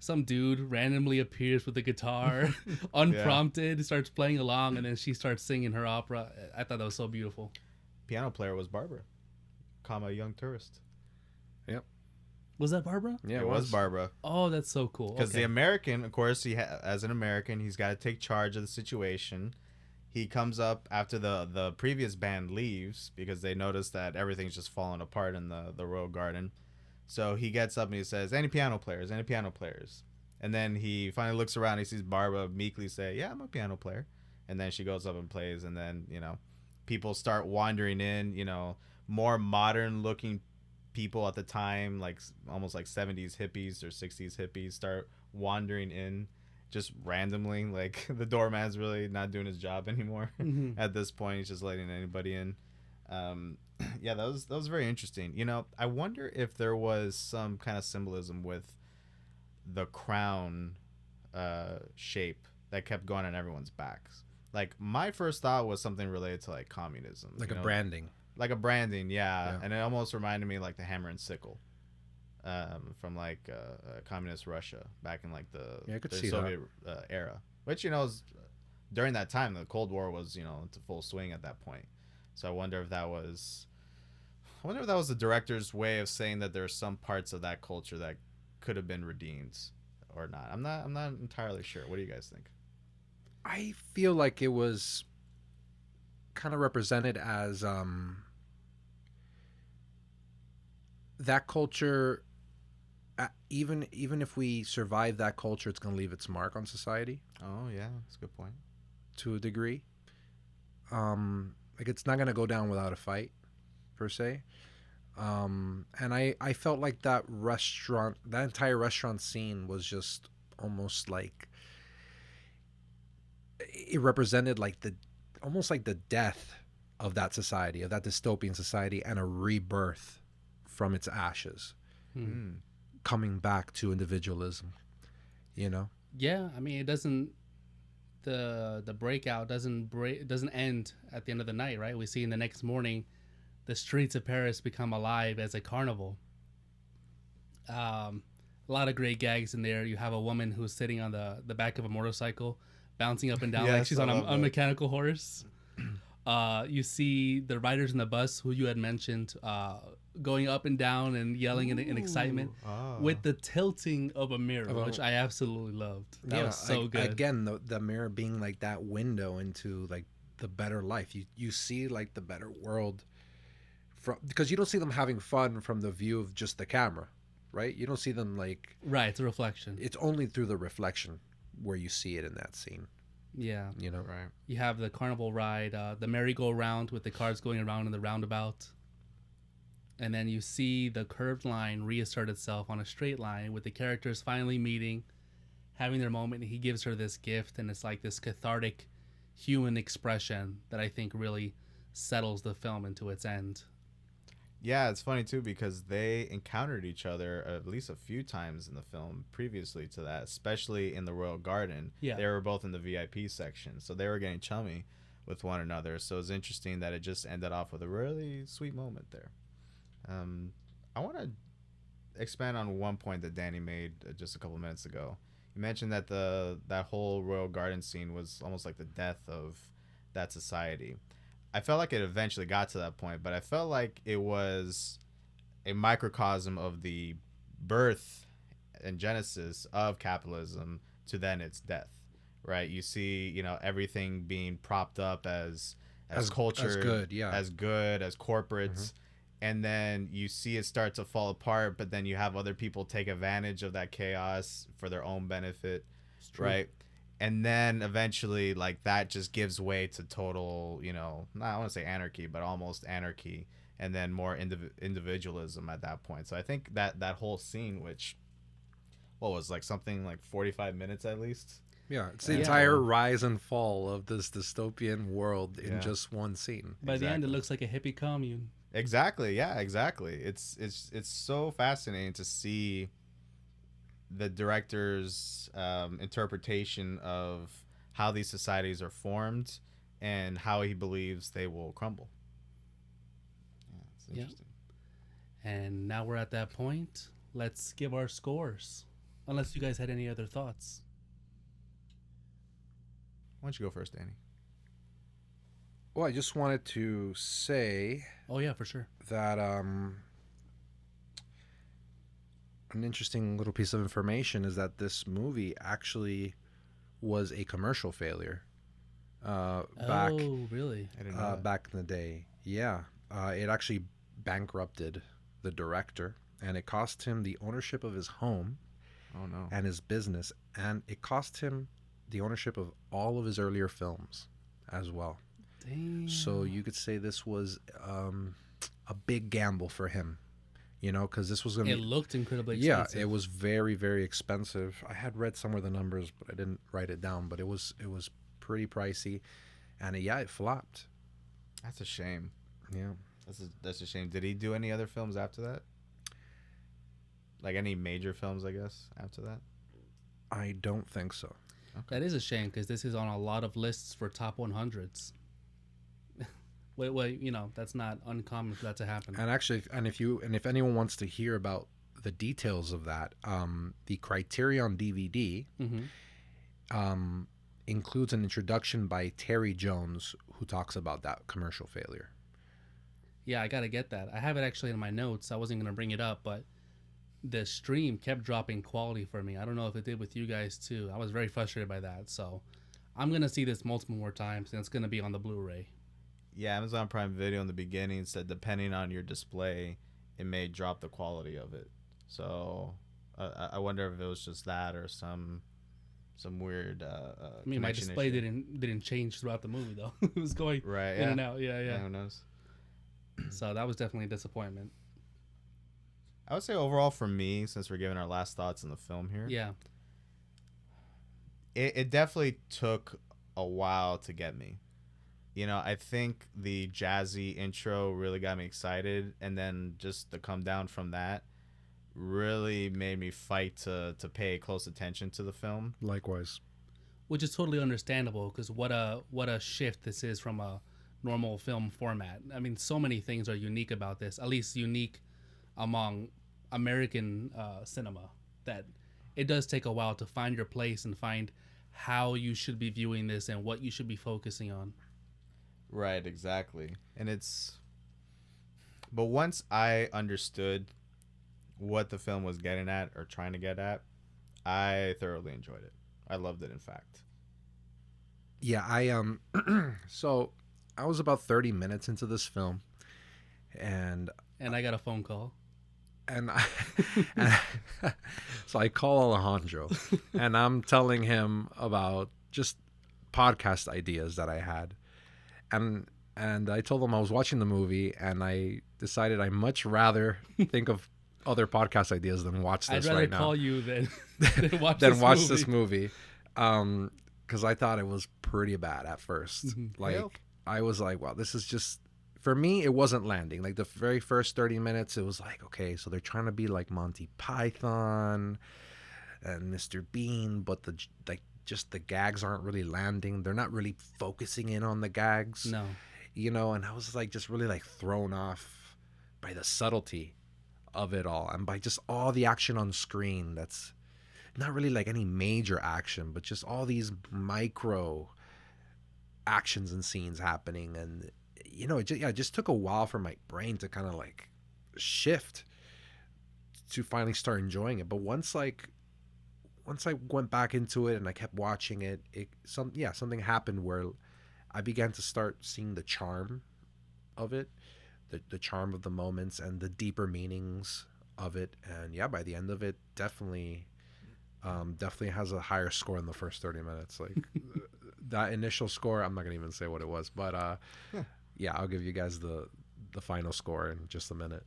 Some dude randomly appears with a guitar, unprompted, starts playing along, and then she starts singing her opera. I thought that was so beautiful. Piano player was Barbara, young tourist. Yep. Was that Barbara? Yeah, it was Barbara. Oh, that's so cool. Because the American, of course, as an American, he's got to take charge of the situation. He comes up after the previous band leaves because they notice that everything's just falling apart in the Royal Garden. So he gets up and he says, any piano players? And then he finally looks around and he sees Barbara meekly say, yeah, I'm a piano player. And then she goes up and plays, and then, people start wandering in, more modern looking people at the time, like almost like 70s hippies or 60s hippies, start wandering in just randomly. Like the doorman's really not doing his job anymore. At this point. He's just letting anybody in. That was very interesting. I wonder if there was some kind of symbolism with the crown shape that kept going on everyone's backs. Like my first thought was something related to like communism, like a branding. like a branding, yeah. Yeah. And it almost reminded me like the hammer and sickle, from like communist Russia back in like Yeah, I could the see Soviet era, which is, during that time the Cold War was into full swing at that point. So I wonder if that was the director's way of saying that there are some parts of that culture that could have been redeemed or not. I'm not entirely sure. What do you guys think? I feel like it was kind of represented as that culture. Even if we survive that culture, it's going to leave its mark on society Oh yeah, that's a good point. to a degree. Like it's not going to go down without a fight, per se. And I felt like that entire restaurant scene was just almost like it represented like almost like the death of that society, of that dystopian society, and a rebirth from its ashes, Mm. coming back to individualism. You know, Yeah, I mean, it doesn't. The breakout doesn't end at the end of the night, right? We see in the next morning, the streets of Paris become alive as a carnival. A lot of great gags in there. You have a woman who's sitting on the back of a motorcycle, bouncing up and down like Yes, she's I on love a that. mechanical horse. You see the riders in the bus, who you had mentioned, going up and down and yelling in excitement, Oh. with the tilting of a mirror, Of a- which I absolutely loved. That was so good. Again, the mirror being like that window into like the better life. You see like the better world from, because you don't see them having fun from the view of just the camera, right? You don't see them like, Right, it's a reflection. it's only through the reflection where you see it in that scene. Yeah. You know, Right. You have the carnival ride, the merry-go-round with the cars going around in the roundabout. And then you see the curved line reassert itself on a straight line with the characters finally meeting, having their moment. He gives her this gift, and it's like this cathartic human expression that I think really settles the film into its end. Yeah, it's funny too because they encountered each other at least a few times in the film previously to that, especially in the Royal Garden. Yeah. They were both in the VIP section, so they were getting chummy with one another. So it's interesting that it just ended off with a really sweet moment there. I want to expand on one point that Danny made just a couple minutes ago. You mentioned that that whole Royal Garden scene was almost like the death of that society. I felt like it eventually got to that point, but I felt like it was a microcosm of the birth and genesis of capitalism to then its death, right? You see, everything being propped up as culture, as good, yeah. as good as corporates, and then you see it start to fall apart. But then you have other people take advantage of that chaos for their own benefit, right? And then eventually, like, that just gives way to total, not, I want to say anarchy, but almost anarchy, and then more individualism at that point. So I think that whole scene, which, what was like something like 45 minutes at least. Yeah, it's the Yeah. entire rise and fall of this dystopian world in Yeah. just one scene. By the end, it Exactly. looks like a hippie commune. Exactly. Yeah, exactly. It's so fascinating to see the director's interpretation of how these societies are formed and how he believes they will crumble. Yeah, it's Yeah. interesting. And now we're at that point. Let's give our scores. Unless you guys had any other thoughts. Why don't you go first, Danny? Well, I just wanted to say Oh, yeah, for sure. that an interesting little piece of information is that this movie actually was a commercial failure back Oh, really? I didn't know that. back in the day. Yeah, it actually bankrupted the director, and it cost him the ownership of his home Oh no. and his business, and it cost him the ownership of all of his earlier films as well. Damn. So you could say this was a big gamble for him, because this was going to It be. looked incredibly Yeah, expensive. it was very, very expensive. I had read somewhere the numbers, but I didn't write it down. But it was pretty pricey, and it flopped. That's a shame. Yeah, That's a shame. Did he do any other films after that? Like any major films, I guess, after that? I don't think so. That is a shame because this is on a lot of lists for top 100s. That's not uncommon for that to happen. And actually, if anyone wants to hear about the details of that, the Criterion DVD includes an introduction by Terry Jones who talks about that commercial failure. Yeah, I gotta get that. I have it actually in my notes. I wasn't gonna bring it up, but the stream kept dropping quality for me. I don't know if it did with you guys too. I was very frustrated by that. So I'm gonna see this multiple more times, and it's gonna be on the Blu-ray. Yeah, Amazon Prime Video in the beginning said depending on your display, it may drop the quality of it. So I wonder if it was just that or some weird. I mean, my display issue. didn't change throughout the movie though. It was going right in and out. Yeah. Who knows? So that was definitely a disappointment. I would say overall for me, since we're giving our last thoughts on the film here, Yeah. it definitely took a while to get me. I think the jazzy intro really got me excited, and then just the come down from that really made me fight to pay close attention to the film. Likewise. Which is totally understandable, because what a shift this is from a normal film format. I mean, so many things are unique about this, at least unique among American cinema, that it does take a while to find your place and find how you should be viewing this and what you should be focusing on. Right, exactly. But once I understood what the film was getting at or trying to get at, I thoroughly enjoyed it. I loved it, in fact. Yeah, so I was about 30 minutes into this film, and I got a phone call. And so I call Alejandro, and I'm telling him about just podcast ideas that I had. And I told him I was watching the movie, and I decided I'd much rather think of other podcast ideas than watch this right now. I'd rather call you than watch this movie. Because I thought it was pretty bad at first. I was like, wow, this is just... For me, it wasn't landing. Like, the very first 30 minutes, it was like, okay, so they're trying to be like Monty Python and Mr. Bean, but the gags aren't really landing. They're not really focusing in on the gags. No. And I was like just really like thrown off by the subtlety of it all, and by just all the action on screen. That's not really like any major action, but just all these micro actions and scenes happening. And it just took a while for my brain to kind of like shift to finally start enjoying it. But once I went back into it and I kept watching it, something happened where I began to start seeing the charm of it, the charm of the moments and the deeper meanings of it. And yeah, by the end of it, definitely has a higher score in the first 30 minutes. Like that initial score, I'm not gonna even say what it was, but yeah, I'll give you guys the final score in just a minute.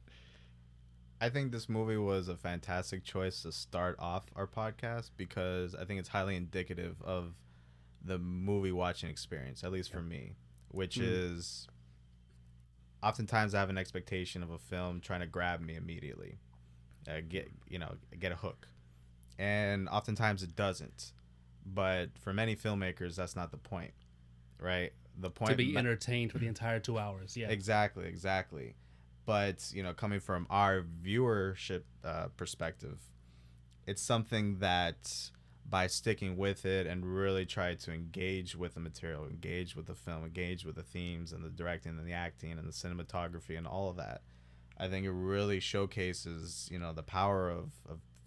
I think this movie was a fantastic choice to start off our podcast, because I think it's highly indicative of the movie watching experience, at least for me, which is oftentimes I have an expectation of a film trying to grab me immediately, get a hook, and oftentimes it doesn't. But for many filmmakers, that's not the point, right? The point to be entertained for the entire 2 hours. Yeah, exactly. But coming from our viewership perspective, it's something that by sticking with it and really try to engage with the material, engage with the film, engage with the themes and the directing and the acting and the cinematography and all of that, I think it really showcases the power of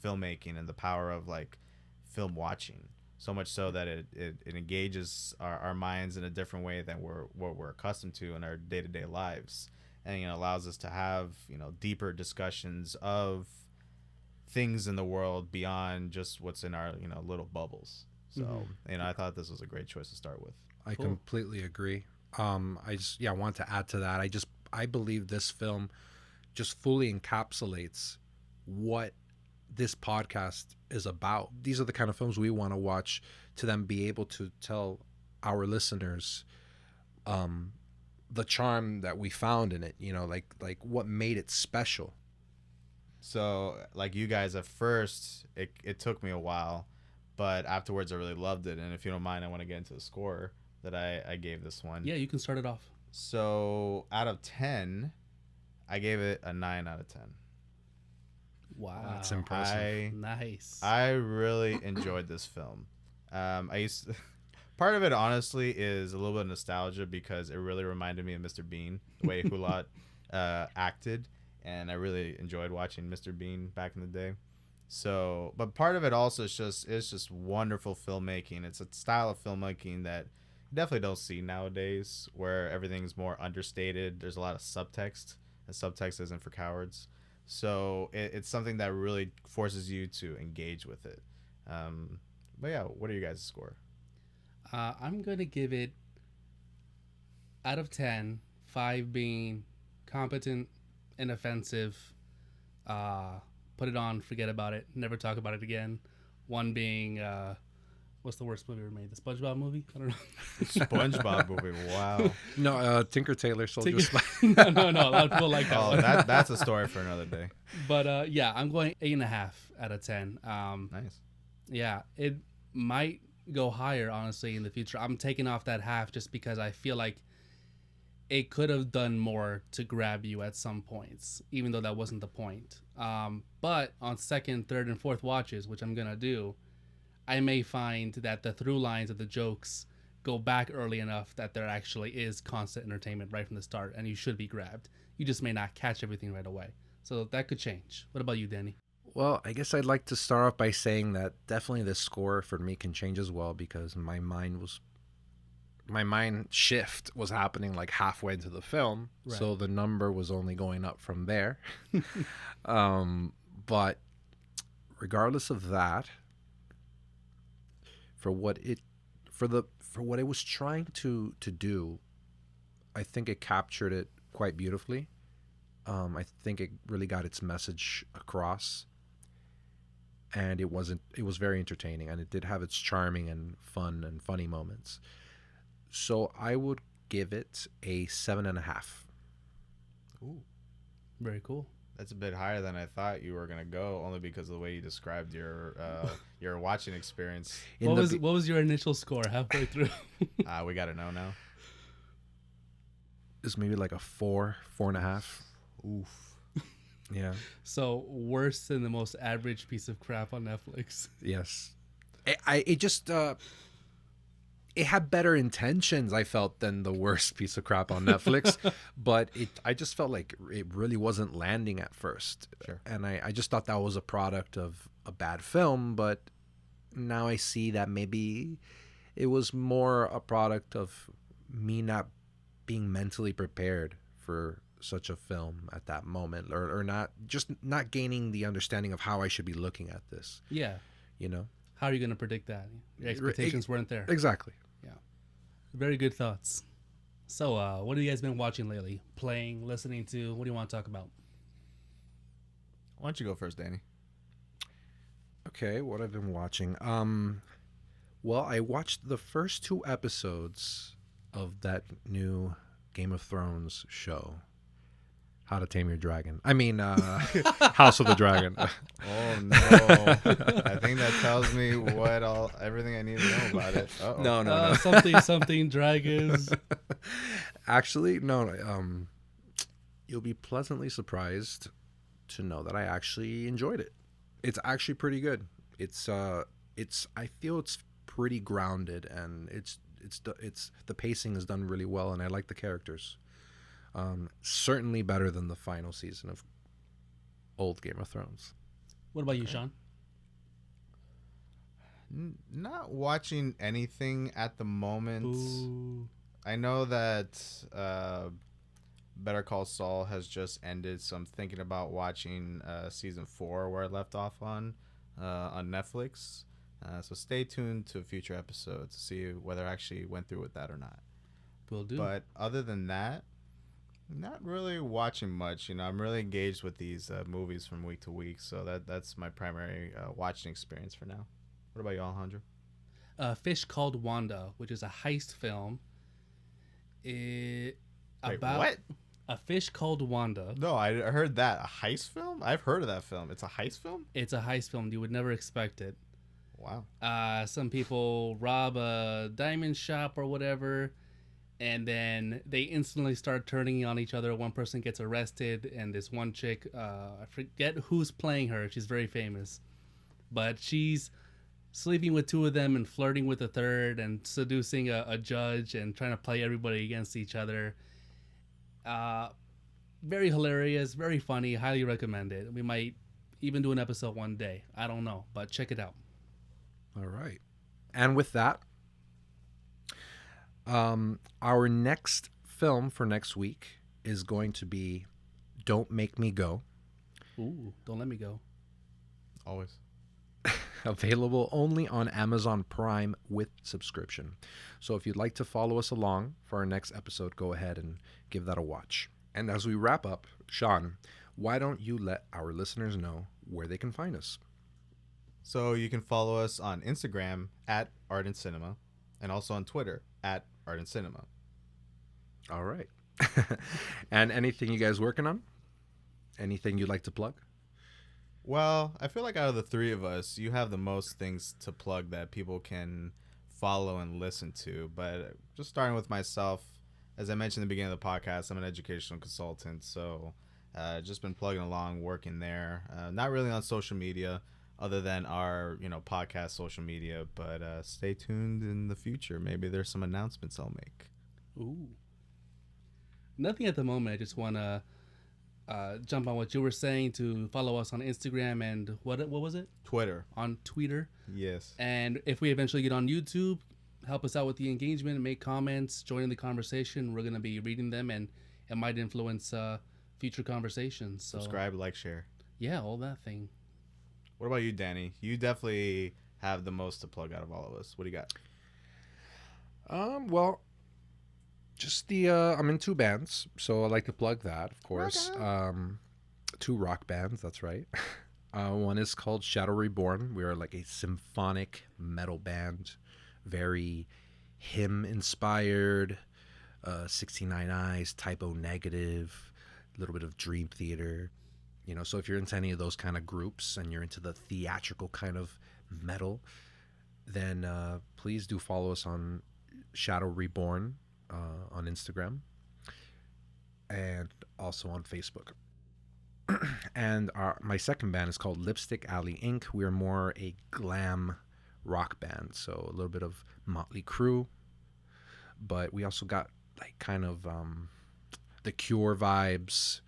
filmmaking and the power of like film watching. So much so that it engages our minds in a different way than what we're accustomed to in our day-to-day lives, and allows us to have deeper discussions of things in the world beyond just what's in our little bubbles. So I thought this was a great choice to start with. I completely agree. I want to add to that. I believe this film just fully encapsulates what this podcast is about. These are the kind of films we want to watch, to then be able to tell our listeners the charm that we found in it, like what made it special. So like you guys, at first it took me a while, but afterwards I really loved it. And if you don't mind, I want to get into the score that I gave this one. Yeah, you can start it off. So out of 10, I gave it a 9 out of 10. Wow, That's impressive. Nice. I really enjoyed this film. Part of it, honestly, is a little bit of nostalgia because it really reminded me of Mr. Bean, the way Hulot acted, and I really enjoyed watching Mr. Bean back in the day. So, but part of it also is just wonderful filmmaking. It's a style of filmmaking that you definitely don't see nowadays, where everything's more understated. There's a lot of subtext, and subtext isn't for cowards. So it's something that really forces you to engage with it. But yeah, what are you guys' score? I'm going to give it, out of 10, 5 being competent, inoffensive, put it on, forget about it, never talk about it again. 1 being, what's the worst movie ever made? The SpongeBob movie? I don't know. SpongeBob movie. Wow. No, Tinker Tailor Soldier Spy. no. A lot of people like that Oh, one. that's a story for another day. But yeah, I'm going 8.5 out of 10. Nice. Yeah, it might go higher, honestly, in the future. I'm taking off that half just because I feel like it could have done more to grab you at some points, even though that wasn't the point. But on second, third, and fourth watches, which I'm going to do, I may find that the through lines of the jokes go back early enough that there actually is constant entertainment right from the start, and you should be grabbed. You just may not catch everything right away. So that could change. What about you, Danny? Well, I guess I'd like to start off by saying that definitely the score for me can change as well, because my mind shift was happening like halfway into the film. Right. So the number was only going up from there. But regardless of that, for what it was trying to do, I think it captured it quite beautifully. I think it really got its message across, and it was very entertaining, and it did have its charming and fun and funny moments. So I would give it a 7.5. Ooh, Very cool. that's a bit higher than I thought you were gonna go, only because of the way you described your watching experience. What was your initial score halfway through? We gotta know now. It's maybe like a 4.5. Oof. Yeah. So worse than the most average piece of crap on Netflix. Yes. It had better intentions, I felt, than the worst piece of crap on Netflix. But I just felt like it really wasn't landing at first. Sure. And I just thought that was a product of a bad film. But now I see that maybe it was more a product of me not being mentally prepared for such a film at that moment, or not gaining the understanding of how I should be looking at this. Yeah. You know? How are you going to predict that? Your expectations weren't there. Exactly. Very good thoughts. So, what have you guys been watching lately? Playing, listening to? What do you want to talk about? Why don't you go first, Danny? Okay, what I've been watching. Well, I watched the first 2 episodes of that new Game of Thrones show, How to Tame Your Dragon. I mean, House of the Dragon. Oh no! I think that tells me everything I need to know about it. Uh-oh. No. Something dragons. Actually, no. You'll be pleasantly surprised to know that I actually enjoyed it. It's actually pretty good. I feel it's pretty grounded, and the pacing is done really well, and I like the characters. Certainly better than the final season of old Game of Thrones. What about you, Sean? Not watching anything at the moment. Ooh. I know that Better Call Saul has just ended, so I'm thinking about watching season 4 where I left off on Netflix. So stay tuned to a future episode to see whether I actually went through with that or not. Will do. But other than that, not really watching much. I'm really engaged with these movies from week to week, so that's my primary watching experience for now. What about you, Alejandro? Fish Called Wanda, which is a heist film. What? A Fish Called Wanda. No, I heard that. A heist film? I've heard of that film. It's a heist film? It's a heist film. You would never expect it. Wow. Some people rob a diamond shop or whatever. and then they instantly start turning on each other. One person gets arrested, and this one chick, I forget who's playing her. She's very famous, but she's sleeping with two of them and flirting with a third and seducing a judge and trying to play everybody against each other. Very hilarious, very funny. Highly recommend it. We might even do an episode one day. I don't know, but check it out. All right. And with that, our next film for next week is going to be Don't Make Me Go. Ooh, Don't Let Me Go. Always. Available only on Amazon Prime with subscription. So if you'd like to follow us along for our next episode, go ahead and give that a watch. And as we wrap up, Sean, why don't you let our listeners know where they can find us? So you can follow us on Instagram at Ardent Cinema and also on Twitter at Ardent Cinema. All right. And anything you guys working on? Anything you'd like to plug? Well, I feel like out of the three of us, you have the most things to plug that people can follow and listen to. But just starting with myself, as I mentioned in the beginning of the podcast, I'm an educational consultant. So just been plugging along, working there. Not really on social media other than our, podcast social media. But stay tuned in the future. Maybe there's some announcements I'll make. Ooh. Nothing at the moment. I just want to jump on what you were saying to follow us on Instagram and what was it? Twitter. On Twitter. Yes. And if we eventually get on YouTube, help us out with the engagement, make comments, join in the conversation. We're going to be reading them, and it might influence future conversations. So, subscribe, like, share. Yeah, all that thing. What about you, Danny? You definitely have the most to plug out of all of us. What do you got? Well, just I'm in two bands, so I like to plug that, of course. Two rock bands, that's right. One is called Shadow Reborn. We are like a symphonic metal band, very hymn-inspired, 69 Eyes, Typo Negative, a little bit of Dream Theater. So if you're into any of those kind of groups and you're into the theatrical kind of metal, then please do follow us on Shadow Reborn on Instagram and also on Facebook. And my second band is called Lipstick Alley Inc. We're more a glam rock band, so a little bit of Motley Crue, but we also got like kind of the Cure vibes,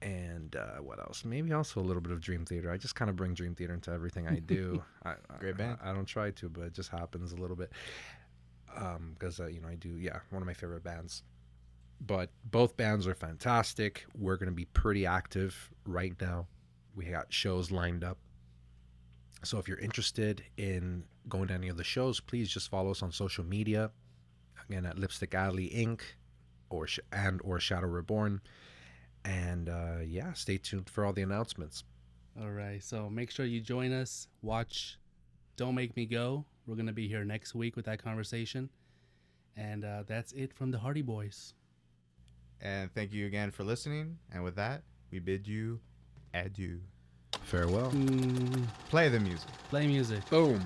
and what else? Maybe also a little bit of Dream Theater. I just kind of bring Dream Theater into everything I do. Great band. I don't try to, but it just happens a little bit. Because I do, one of my favorite bands. But both bands are fantastic. We're going to be pretty active right now. We got shows lined up. So if you're interested in going to any of the shows, please just follow us on social media. Again, at Lipstick Alley Inc. or Shadow Reborn. And stay tuned for all the announcements. All right. So make sure you join us. Watch Don't Make Me Go. We're going to be here next week with that conversation. And that's it from the Hardy Boys. And thank you again for listening. And with that, we bid you adieu. Farewell. Play the music. Play music. Boom.